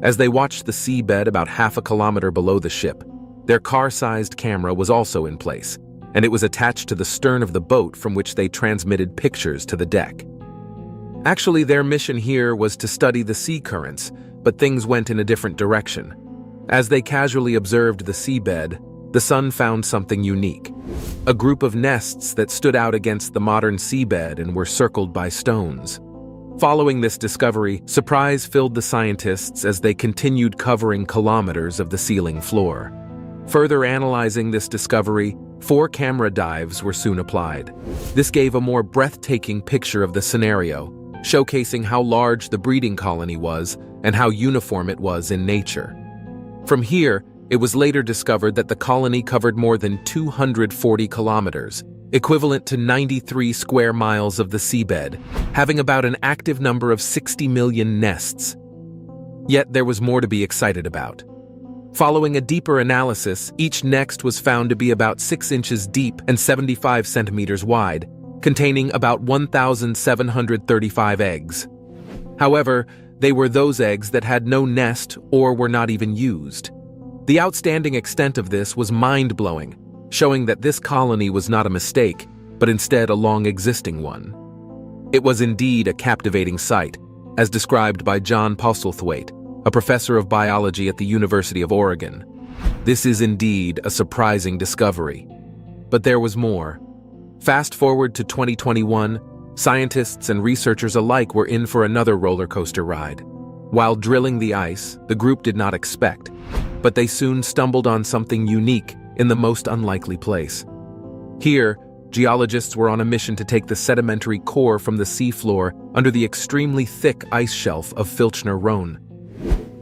As they watched the seabed about half a kilometer below the ship, their car-sized camera was also in place, and it was attached to the stern of the boat from which they transmitted pictures to the deck. Actually, their mission here was to study the sea currents, but things went in a different direction. As they casually observed the seabed, the sun found something unique. A group of nests that stood out against the modern seabed and were circled by stones. Following this discovery, surprise filled the scientists as they continued covering kilometers of the sealing floor. Further analyzing this discovery, 4 camera dives were soon applied. This gave a more breathtaking picture of the scenario, showcasing how large the breeding colony was and how uniform it was in nature. From here, it was later discovered that the colony covered more than 240 kilometers, equivalent to 93 square miles of the seabed, having about an active number of 60 million nests. Yet there was more to be excited about. Following a deeper analysis, each nest was found to be about 6 inches deep and 75 centimeters wide, containing about 1,735 eggs. However, they were those eggs that had no nest or were not even used. The outstanding extent of this was mind-blowing, showing that this colony was not a mistake, but instead a long-existing one. It was indeed a captivating sight, as described by John Postlethwaite, a professor of biology at the University of Oregon. This is indeed a surprising discovery. But there was more. Fast forward to 2021, scientists and researchers alike were in for another roller coaster ride. While drilling the ice, the group did not expect, but they soon stumbled on something unique in the most unlikely place. Here, geologists were on a mission to take the sedimentary core from the seafloor under the extremely thick ice shelf of Filchner Rhone.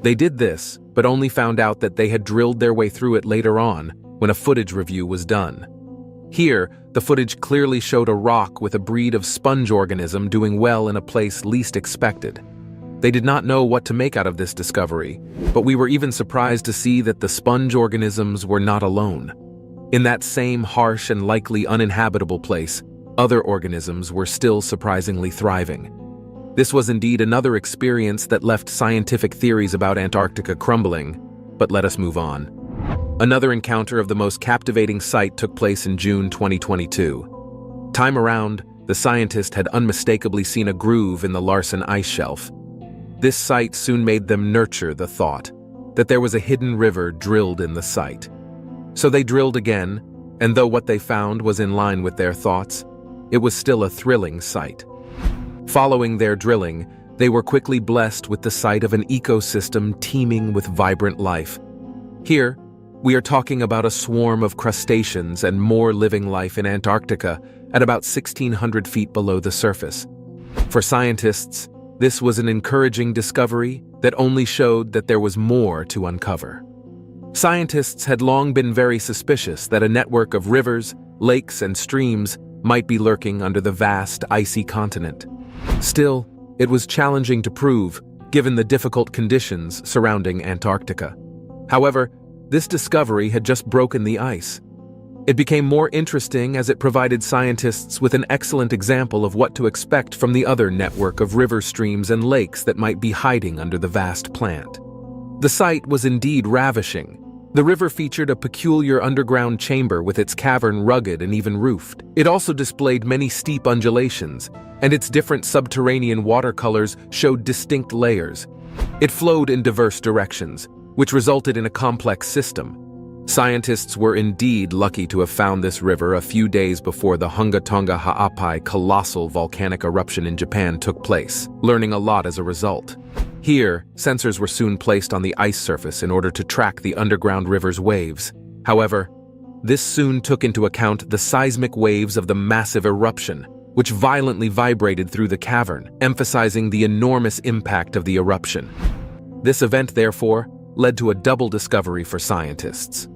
They did this, but only found out that they had drilled their way through it later on when a footage review was done. Here, the footage clearly showed a rock with a breed of sponge organism doing well in a place least expected. They did not know what to make out of this discovery, but we were even surprised to see that the sponge organisms were not alone. In that same harsh and likely uninhabitable place, other organisms were still surprisingly thriving. This was indeed another experience that left scientific theories about Antarctica crumbling, but let us move on. Another encounter of the most captivating sight took place in June 2022. Time around, the scientist had unmistakably seen a groove in the Larsen ice shelf. This sight soon made them nurture the thought that there was a hidden river drilled in the site. So they drilled again, and though what they found was in line with their thoughts, it was still a thrilling sight. Following their drilling, they were quickly blessed with the sight of an ecosystem teeming with vibrant life. Here, we are talking about a swarm of crustaceans and more living life in Antarctica at about 1,600 feet below the surface. For scientists, this was an encouraging discovery that only showed that there was more to uncover. Scientists had long been very suspicious that a network of rivers, lakes, and streams might be lurking under the vast, icy continent. Still, it was challenging to prove, given the difficult conditions surrounding Antarctica. However, this discovery had just broken the ice. It became more interesting as it provided scientists with an excellent example of what to expect from the other network of river streams and lakes that might be hiding under the vast plant. The sight was indeed ravishing. The river featured a peculiar underground chamber with its cavern rugged and even roofed. It also displayed many steep undulations, and its different subterranean watercolors showed distinct layers. It flowed in diverse directions, which resulted in a complex system. Scientists were indeed lucky to have found this river a few days before the Hunga Tonga Ha'apai colossal volcanic eruption in Japan took place, learning a lot as a result. Here, sensors were soon placed on the ice surface in order to track the underground river's waves. However, this soon took into account the seismic waves of the massive eruption, which violently vibrated through the cavern, emphasizing the enormous impact of the eruption. This event, therefore, led to a double discovery for scientists.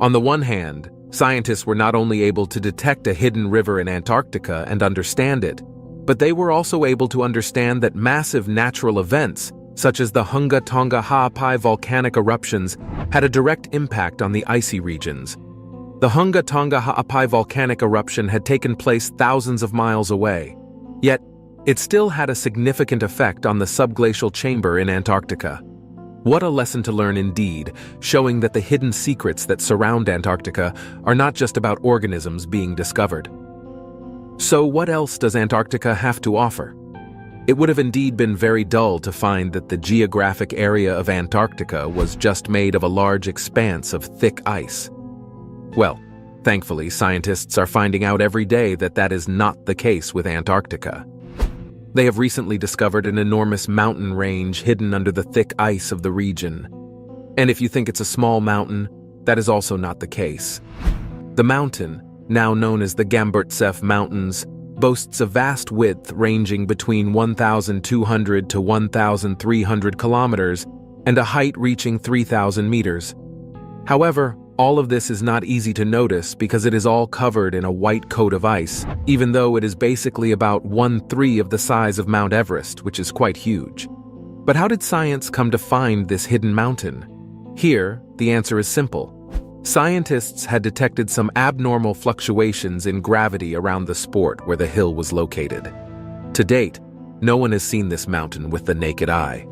On the one hand, scientists were not only able to detect a hidden river in Antarctica and understand it, but they were also able to understand that massive natural events, such as the Hunga Tonga Ha'apai volcanic eruptions, had a direct impact on the icy regions. The Hunga Tonga Ha'apai volcanic eruption had taken place thousands of miles away, yet it still had a significant effect on the subglacial chamber in Antarctica. What a lesson to learn indeed, showing that the hidden secrets that surround Antarctica are not just about organisms being discovered. So what else does Antarctica have to offer? It would have indeed been very dull to find that the geographic area of Antarctica was just made of a large expanse of thick ice. Well, thankfully, scientists are finding out every day that that is not the case with Antarctica. They have recently discovered an enormous mountain range hidden under the thick ice of the region. And if you think it's a small mountain, that is also not the case. The mountain, now known as the Gamburtsev Mountains, boasts a vast width ranging between 1,200 to 1,300 kilometers and a height reaching 3,000 meters. However, all of this is not easy to notice because it is all covered in a white coat of ice, even though it is basically about 1/3 of the size of Mount Everest, which is quite huge. But how did science come to find this hidden mountain? Here, the answer is simple. Scientists had detected some abnormal fluctuations in gravity around the spot where the hill was located. To date, no one has seen this mountain with the naked eye.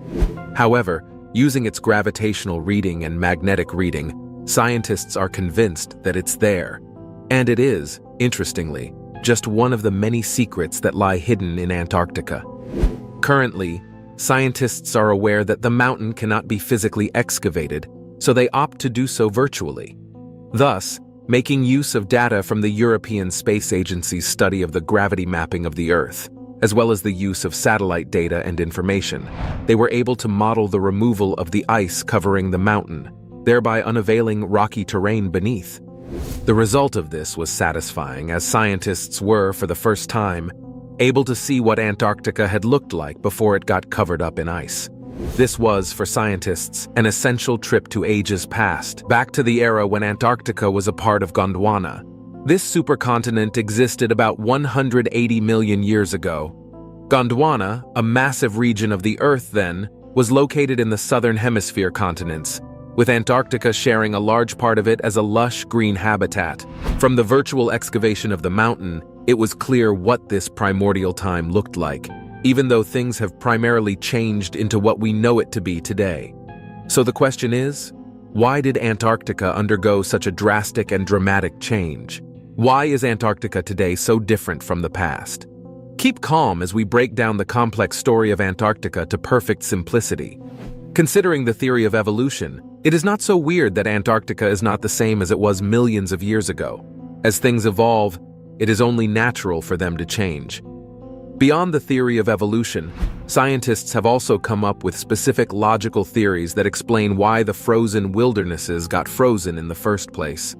However, using its gravitational reading and magnetic reading, scientists are convinced that it's there. And it is, interestingly, just one of the many secrets that lie hidden in Antarctica. Currently, scientists are aware that the mountain cannot be physically excavated, so they opt to do so virtually. Thus, making use of data from the European Space Agency's study of the gravity mapping of the Earth, as well as the use of satellite data and information, they were able to model the removal of the ice covering the mountain, thereby unveiling rocky terrain beneath. The result of this was satisfying, as scientists were, for the first time, able to see what Antarctica had looked like before it got covered up in ice. This was, for scientists, an essential trip to ages past, back to the era when Antarctica was a part of Gondwana. This supercontinent existed about 180 million years ago. Gondwana, a massive region of the Earth then, was located in the southern hemisphere continents, with Antarctica sharing a large part of it as a lush green habitat. From the virtual excavation of the mountain, it was clear what this primordial time looked like, even though things have primarily changed into what we know it to be today. So the question is, why did Antarctica undergo such a drastic and dramatic change? Why is Antarctica today so different from the past? Keep calm as we break down the complex story of Antarctica to perfect simplicity. Considering the theory of evolution, it is not so weird that Antarctica is not the same as it was millions of years ago. As things evolve, it is only natural for them to change. Beyond the theory of evolution, scientists have also come up with specific logical theories that explain why the frozen wildernesses got frozen in the first place.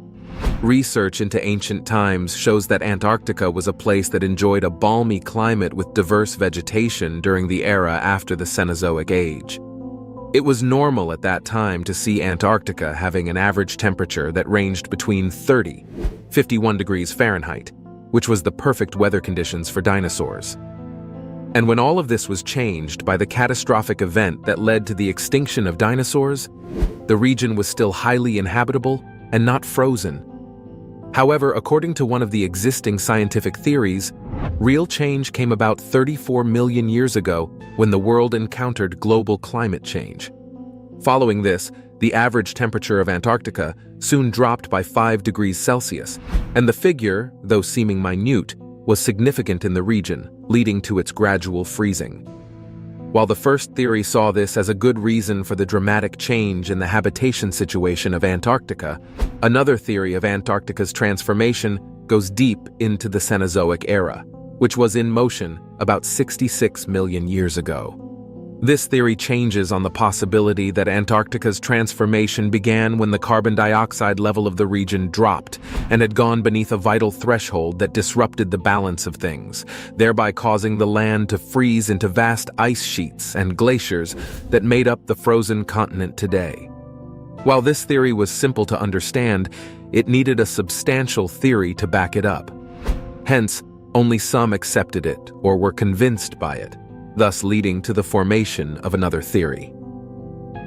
Research into ancient times shows that Antarctica was a place that enjoyed a balmy climate with diverse vegetation during the era after the Cenozoic age. It was normal at that time to see Antarctica having an average temperature that ranged between 30, 51 degrees Fahrenheit, which was the perfect weather conditions for dinosaurs. And when all of this was changed by the catastrophic event that led to the extinction of dinosaurs, the region was still highly inhabitable and not frozen. However, according to one of the existing scientific theories, real change came about 34 million years ago when the world encountered global climate change. Following this, the average temperature of Antarctica soon dropped by 5 degrees Celsius, and the figure, though seeming minute, was significant in the region, leading to its gradual freezing. While the first theory saw this as a good reason for the dramatic change in the habitation situation of Antarctica, another theory of Antarctica's transformation goes deep into the Cenozoic era, which was in motion about 66 million years ago. This theory changes on the possibility that Antarctica's transformation began when the carbon dioxide level of the region dropped and had gone beneath a vital threshold that disrupted the balance of things, thereby causing the land to freeze into vast ice sheets and glaciers that made up the frozen continent today. While this theory was simple to understand, it needed a substantial theory to back it up. Hence, only some accepted it or were convinced by it, thus leading to the formation of another theory.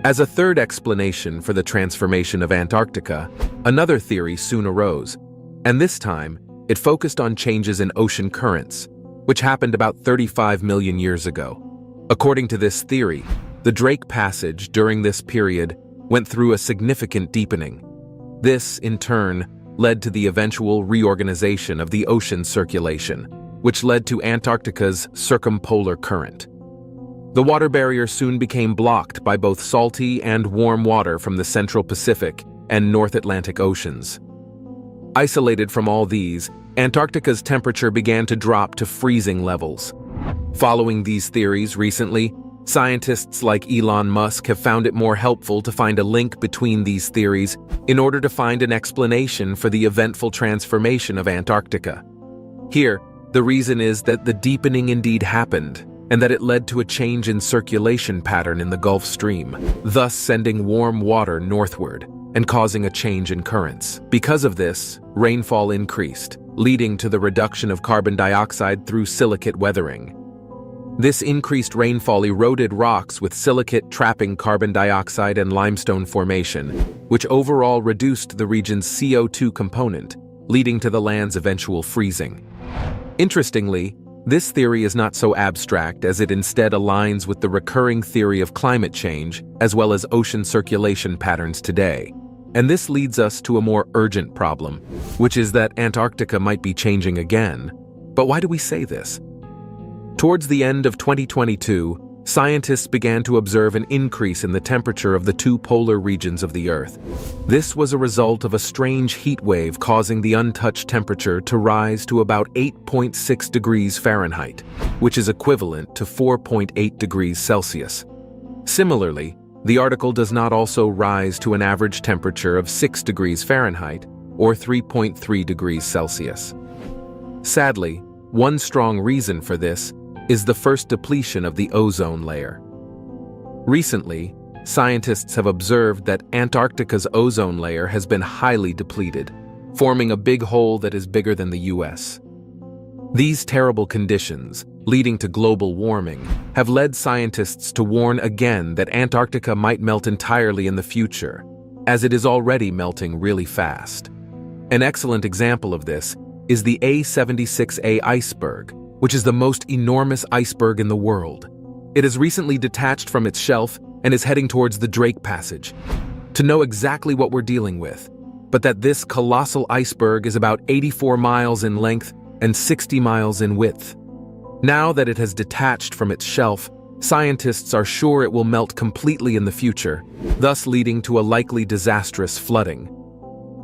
As a third explanation for the transformation of Antarctica, another theory soon arose, and this time it focused on changes in ocean currents, which happened about 35 million years ago. According to this theory, the Drake Passage during this period went through a significant deepening. This, in turn, led to the eventual reorganization of the ocean circulation, which led to Antarctica's circumpolar current. The water barrier soon became blocked by both salty and warm water from the Central Pacific and North Atlantic Oceans. Isolated from all these, Antarctica's temperature began to drop to freezing levels. Following these theories recently, scientists like Elon Musk have found it more helpful to find a link between these theories in order to find an explanation for the eventful transformation of Antarctica. Here, the reason is that the deepening indeed happened, and that it led to a change in circulation pattern in the Gulf Stream, thus sending warm water northward and causing a change in currents. Because of this, rainfall increased, leading to the reduction of carbon dioxide through silicate weathering. This increased rainfall eroded rocks with silicate trapping carbon dioxide and limestone formation, which overall reduced the region's CO2 component, leading to the land's eventual freezing. Interestingly, this theory is not so abstract as it instead aligns with the recurring theory of climate change as well as ocean circulation patterns today. And this leads us to a more urgent problem, which is that Antarctica might be changing again. But why do we say this? Towards the end of 2022, scientists began to observe an increase in the temperature of the two polar regions of the Earth. This was a result of a strange heat wave causing the untouched temperature to rise to about 8.6 degrees Fahrenheit, which is equivalent to 4.8 degrees Celsius. Similarly, the article does not also rise to an average temperature of 6 degrees Fahrenheit or 3.3 degrees Celsius. Sadly, one strong reason for this is the first depletion of the ozone layer. Recently, scientists have observed that Antarctica's ozone layer has been highly depleted, forming a big hole that is bigger than the US. These terrible conditions, leading to global warming, have led scientists to warn again that Antarctica might melt entirely in the future, as it is already melting really fast. An excellent example of this is the A76A iceberg, which is the most enormous iceberg in the world. It has recently detached from its shelf and is heading towards the Drake Passage. To know exactly what we're dealing with, but that this colossal iceberg is about 84 miles in length and 60 miles in width. Now that it has detached from its shelf, scientists are sure it will melt completely in the future, thus leading to a likely disastrous flooding.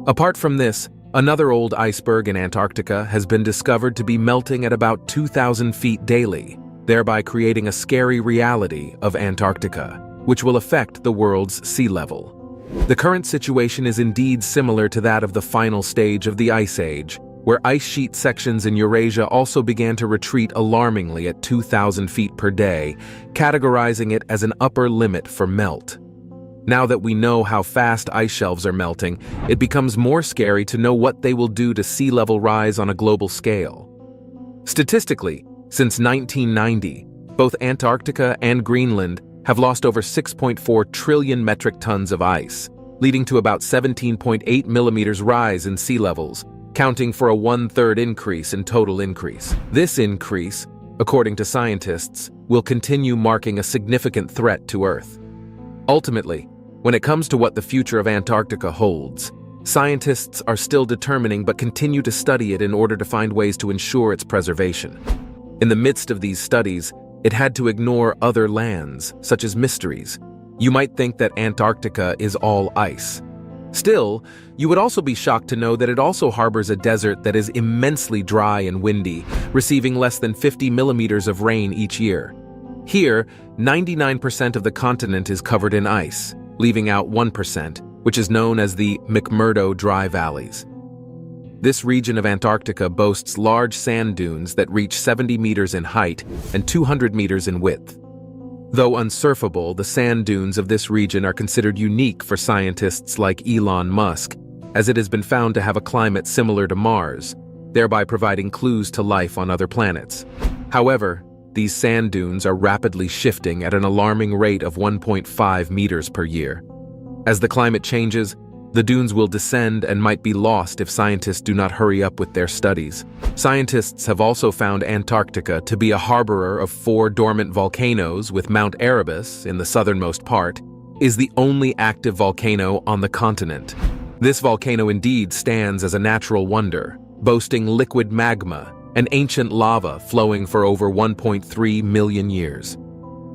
Apart from this, another old iceberg in Antarctica has been discovered to be melting at about 2,000 feet daily, thereby creating a scary reality of Antarctica, which will affect the world's sea level. The current situation is indeed similar to that of the final stage of the Ice Age, where ice sheet sections in Eurasia also began to retreat alarmingly at 2,000 feet per day, categorizing it as an upper limit for melt. Now that we know how fast ice shelves are melting, it becomes more scary to know what they will do to sea level rise on a global scale. Statistically, since 1990, both Antarctica and Greenland have lost over 6.4 trillion metric tons of ice, leading to about 17.8 millimeters rise in sea levels, counting for a 1/3 increase in total increase. This increase, according to scientists, will continue marking a significant threat to Earth. Ultimately, when it comes to what the future of Antarctica holds, scientists are still determining but continue to study it in order to find ways to ensure its preservation. In the midst of these studies, it had to ignore other lands, such as mysteries. You might think that Antarctica is all ice. Still, you would also be shocked to know that it also harbors a desert that is immensely dry and windy, receiving less than 50 millimeters of rain each year. Here, 99% of the continent is covered in ice, leaving out 1%, which is known as the McMurdo Dry Valleys. This region of Antarctica boasts large sand dunes that reach 70 meters in height and 200 meters in width. Though unsurfable, the sand dunes of this region are considered unique for scientists like Elon Musk, as it has been found to have a climate similar to Mars, thereby providing clues to life on other planets. However, these sand dunes are rapidly shifting at an alarming rate of 1.5 meters per year. As the climate changes, the dunes will descend and might be lost if scientists do not hurry up with their studies. Scientists have also found Antarctica to be a harborer of 4 dormant volcanoes, with Mount Erebus, in the southernmost part, is the only active volcano on the continent. This volcano indeed stands as a natural wonder, boasting liquid magma and ancient lava flowing for over 1.3 million years.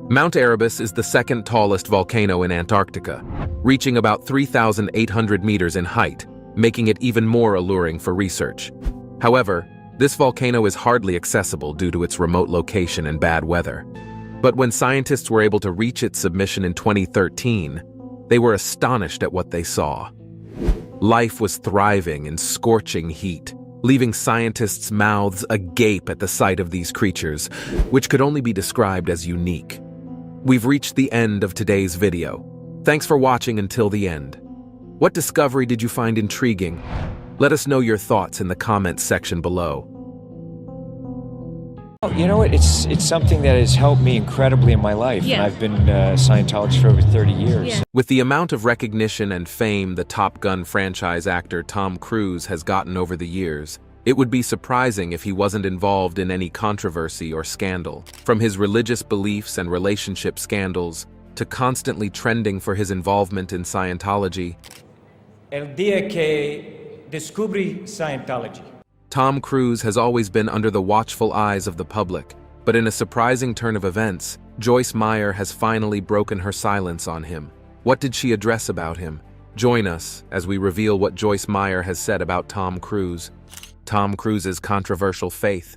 Mount Erebus is the second tallest volcano in Antarctica, reaching about 3,800 meters in height, making it even more alluring for research. However, this volcano is hardly accessible due to its remote location and bad weather. But when scientists were able to reach its submission in 2013, they were astonished at what they saw. Life was thriving in scorching heat, leaving scientists' mouths agape at the sight of these creatures, which could only be described as unique. We've reached the end of today's video. Thanks for watching until the end. What discovery did you find intriguing? Let us know your thoughts in the comments section below. You know what? It's something that has helped me incredibly in my life. Yeah. And I've been a Scientologist for over 30 years. Yeah. With the amount of recognition and fame the Top Gun franchise actor Tom Cruise has gotten over the years, it would be surprising if he wasn't involved in any controversy or scandal. From his religious beliefs and relationship scandals, to constantly trending for his involvement in Scientology. El día que descubrí Scientology. Tom Cruise has always been under the watchful eyes of the public, but in a surprising turn of events, Joyce Meyer has finally broken her silence on him. What did she address about him? Join us as we reveal what Joyce Meyer has said about Tom Cruise. Tom Cruise's controversial faith.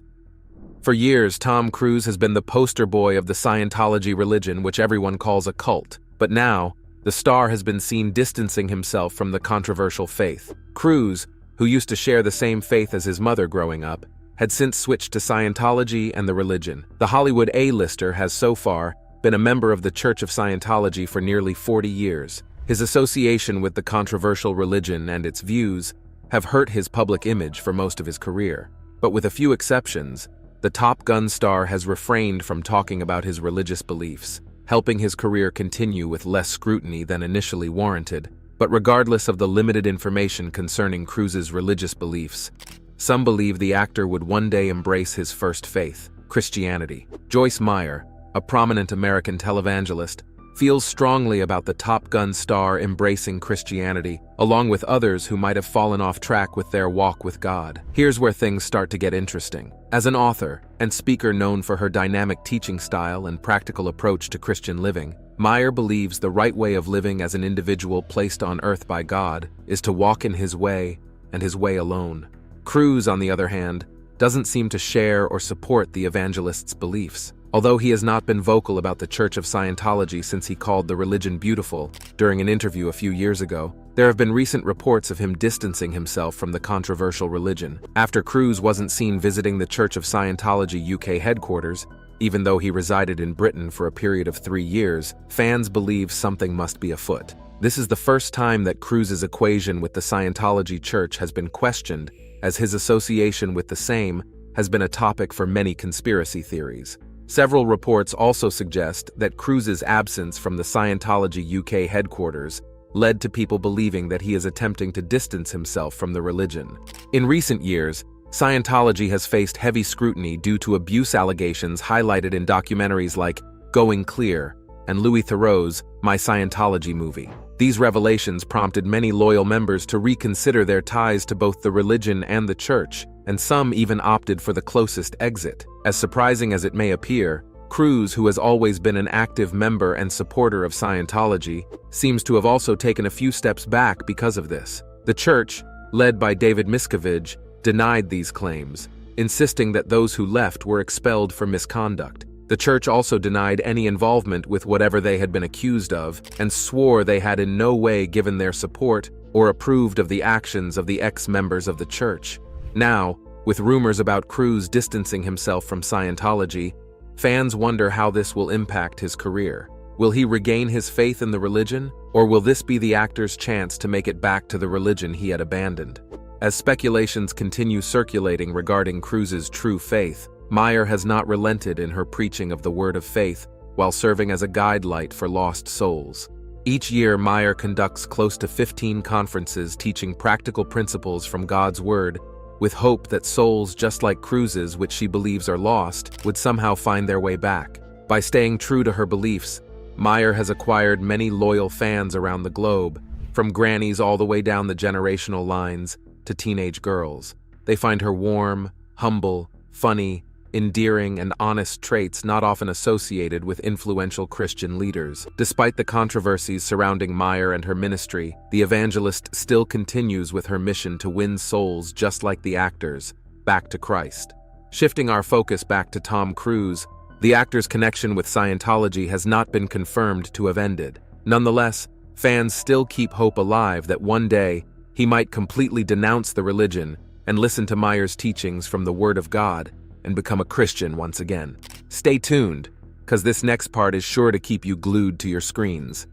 For years, Tom Cruise has been the poster boy of the Scientology religion, which everyone calls a cult. But now, the star has been seen distancing himself from the controversial faith. Cruise, who used to share the same faith as his mother growing up, had since switched to Scientology and the religion. The Hollywood A-lister has so far been a member of the Church of Scientology for nearly 40 years. His association with the controversial religion and its views have hurt his public image for most of his career. But with a few exceptions, the Top Gun star has refrained from talking about his religious beliefs, helping his career continue with less scrutiny than initially warranted. But regardless of the limited information concerning Cruise's religious beliefs, some believe the actor would one day embrace his first faith, Christianity. Joyce Meyer, a prominent American televangelist, feels strongly about the Top Gun star embracing Christianity, along with others who might have fallen off track with their walk with God. Here's where things start to get interesting. As an author and speaker known for her dynamic teaching style and practical approach to Christian living, Meyer believes the right way of living as an individual placed on earth by God is to walk in His way and His way alone. Cruise, on the other hand, doesn't seem to share or support the evangelist's beliefs. Although he has not been vocal about the Church of Scientology since he called the religion beautiful during an interview a few years ago, there have been recent reports of him distancing himself from the controversial religion. After Cruise wasn't seen visiting the Church of Scientology UK headquarters, even though he resided in Britain for a period of 3 years, fans believe something must be afoot. This is the first time that Cruz's equation with the Scientology Church has been questioned, as his association with the same has been a topic for many conspiracy theories. Several reports also suggest that Cruz's absence from the Scientology UK headquarters led to people believing that he is attempting to distance himself from the religion. In recent years, Scientology has faced heavy scrutiny due to abuse allegations highlighted in documentaries like Going Clear and Louis Theroux's My Scientology movie. These revelations prompted many loyal members to reconsider their ties to both the religion and the church, and some even opted for the closest exit. As surprising as it may appear, Cruz, who has always been an active member and supporter of Scientology, seems to have also taken a few steps back because of this. The church, led by David Miscavige, denied these claims, insisting that those who left were expelled for misconduct. The church also denied any involvement with whatever they had been accused of, and swore they had in no way given their support or approved of the actions of the ex-members of the church. Now, with rumors about Cruz distancing himself from Scientology, fans wonder how this will impact his career. Will he regain his faith in the religion, or will this be the actor's chance to make it back to the religion he had abandoned? As speculations continue circulating regarding Cruz's true faith, Meyer has not relented in her preaching of the word of faith while serving as a guidelight for lost souls. Each year, Meyer conducts close to 15 conferences teaching practical principles from God's word, with hope that souls just like Cruz's, which she believes are lost, would somehow find their way back. By staying true to her beliefs, Meyer has acquired many loyal fans around the globe, from grannies all the way down the generational lines to teenage girls. They find her warm, humble, funny, endearing, and honest traits not often associated with influential Christian leaders. Despite the controversies surrounding Meyer and her ministry, the evangelist still continues with her mission to win souls just like the actors, back to Christ. Shifting our focus back to Tom Cruise, the actor's connection with Scientology has not been confirmed to have ended. Nonetheless, fans still keep hope alive that one day he might completely denounce the religion and listen to Meyer's teachings from the Word of God and become a Christian once again. Stay tuned, because this next part is sure to keep you glued to your screens.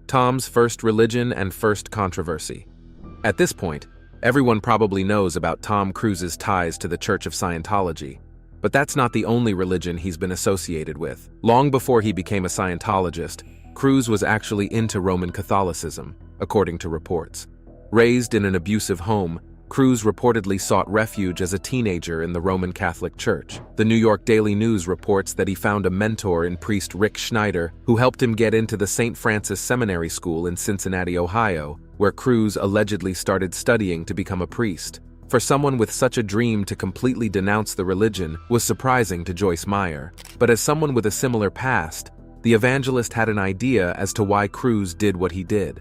Tom's first religion and first controversy. At this point, everyone probably knows about Tom Cruise's ties to the Church of Scientology, but that's not the only religion he's been associated with. Long before he became a Scientologist, Cruise was actually into Roman Catholicism, according to reports. Raised in an abusive home, Cruz reportedly sought refuge as a teenager in the Roman Catholic Church. The New York Daily News reports that he found a mentor in priest Rick Schneider, who helped him get into the St. Francis Seminary School in Cincinnati, Ohio, where Cruz allegedly started studying to become a priest. For someone with such a dream to completely denounce the religion was surprising to Joyce Meyer. But as someone with a similar past, the evangelist had an idea as to why Cruz did what he did.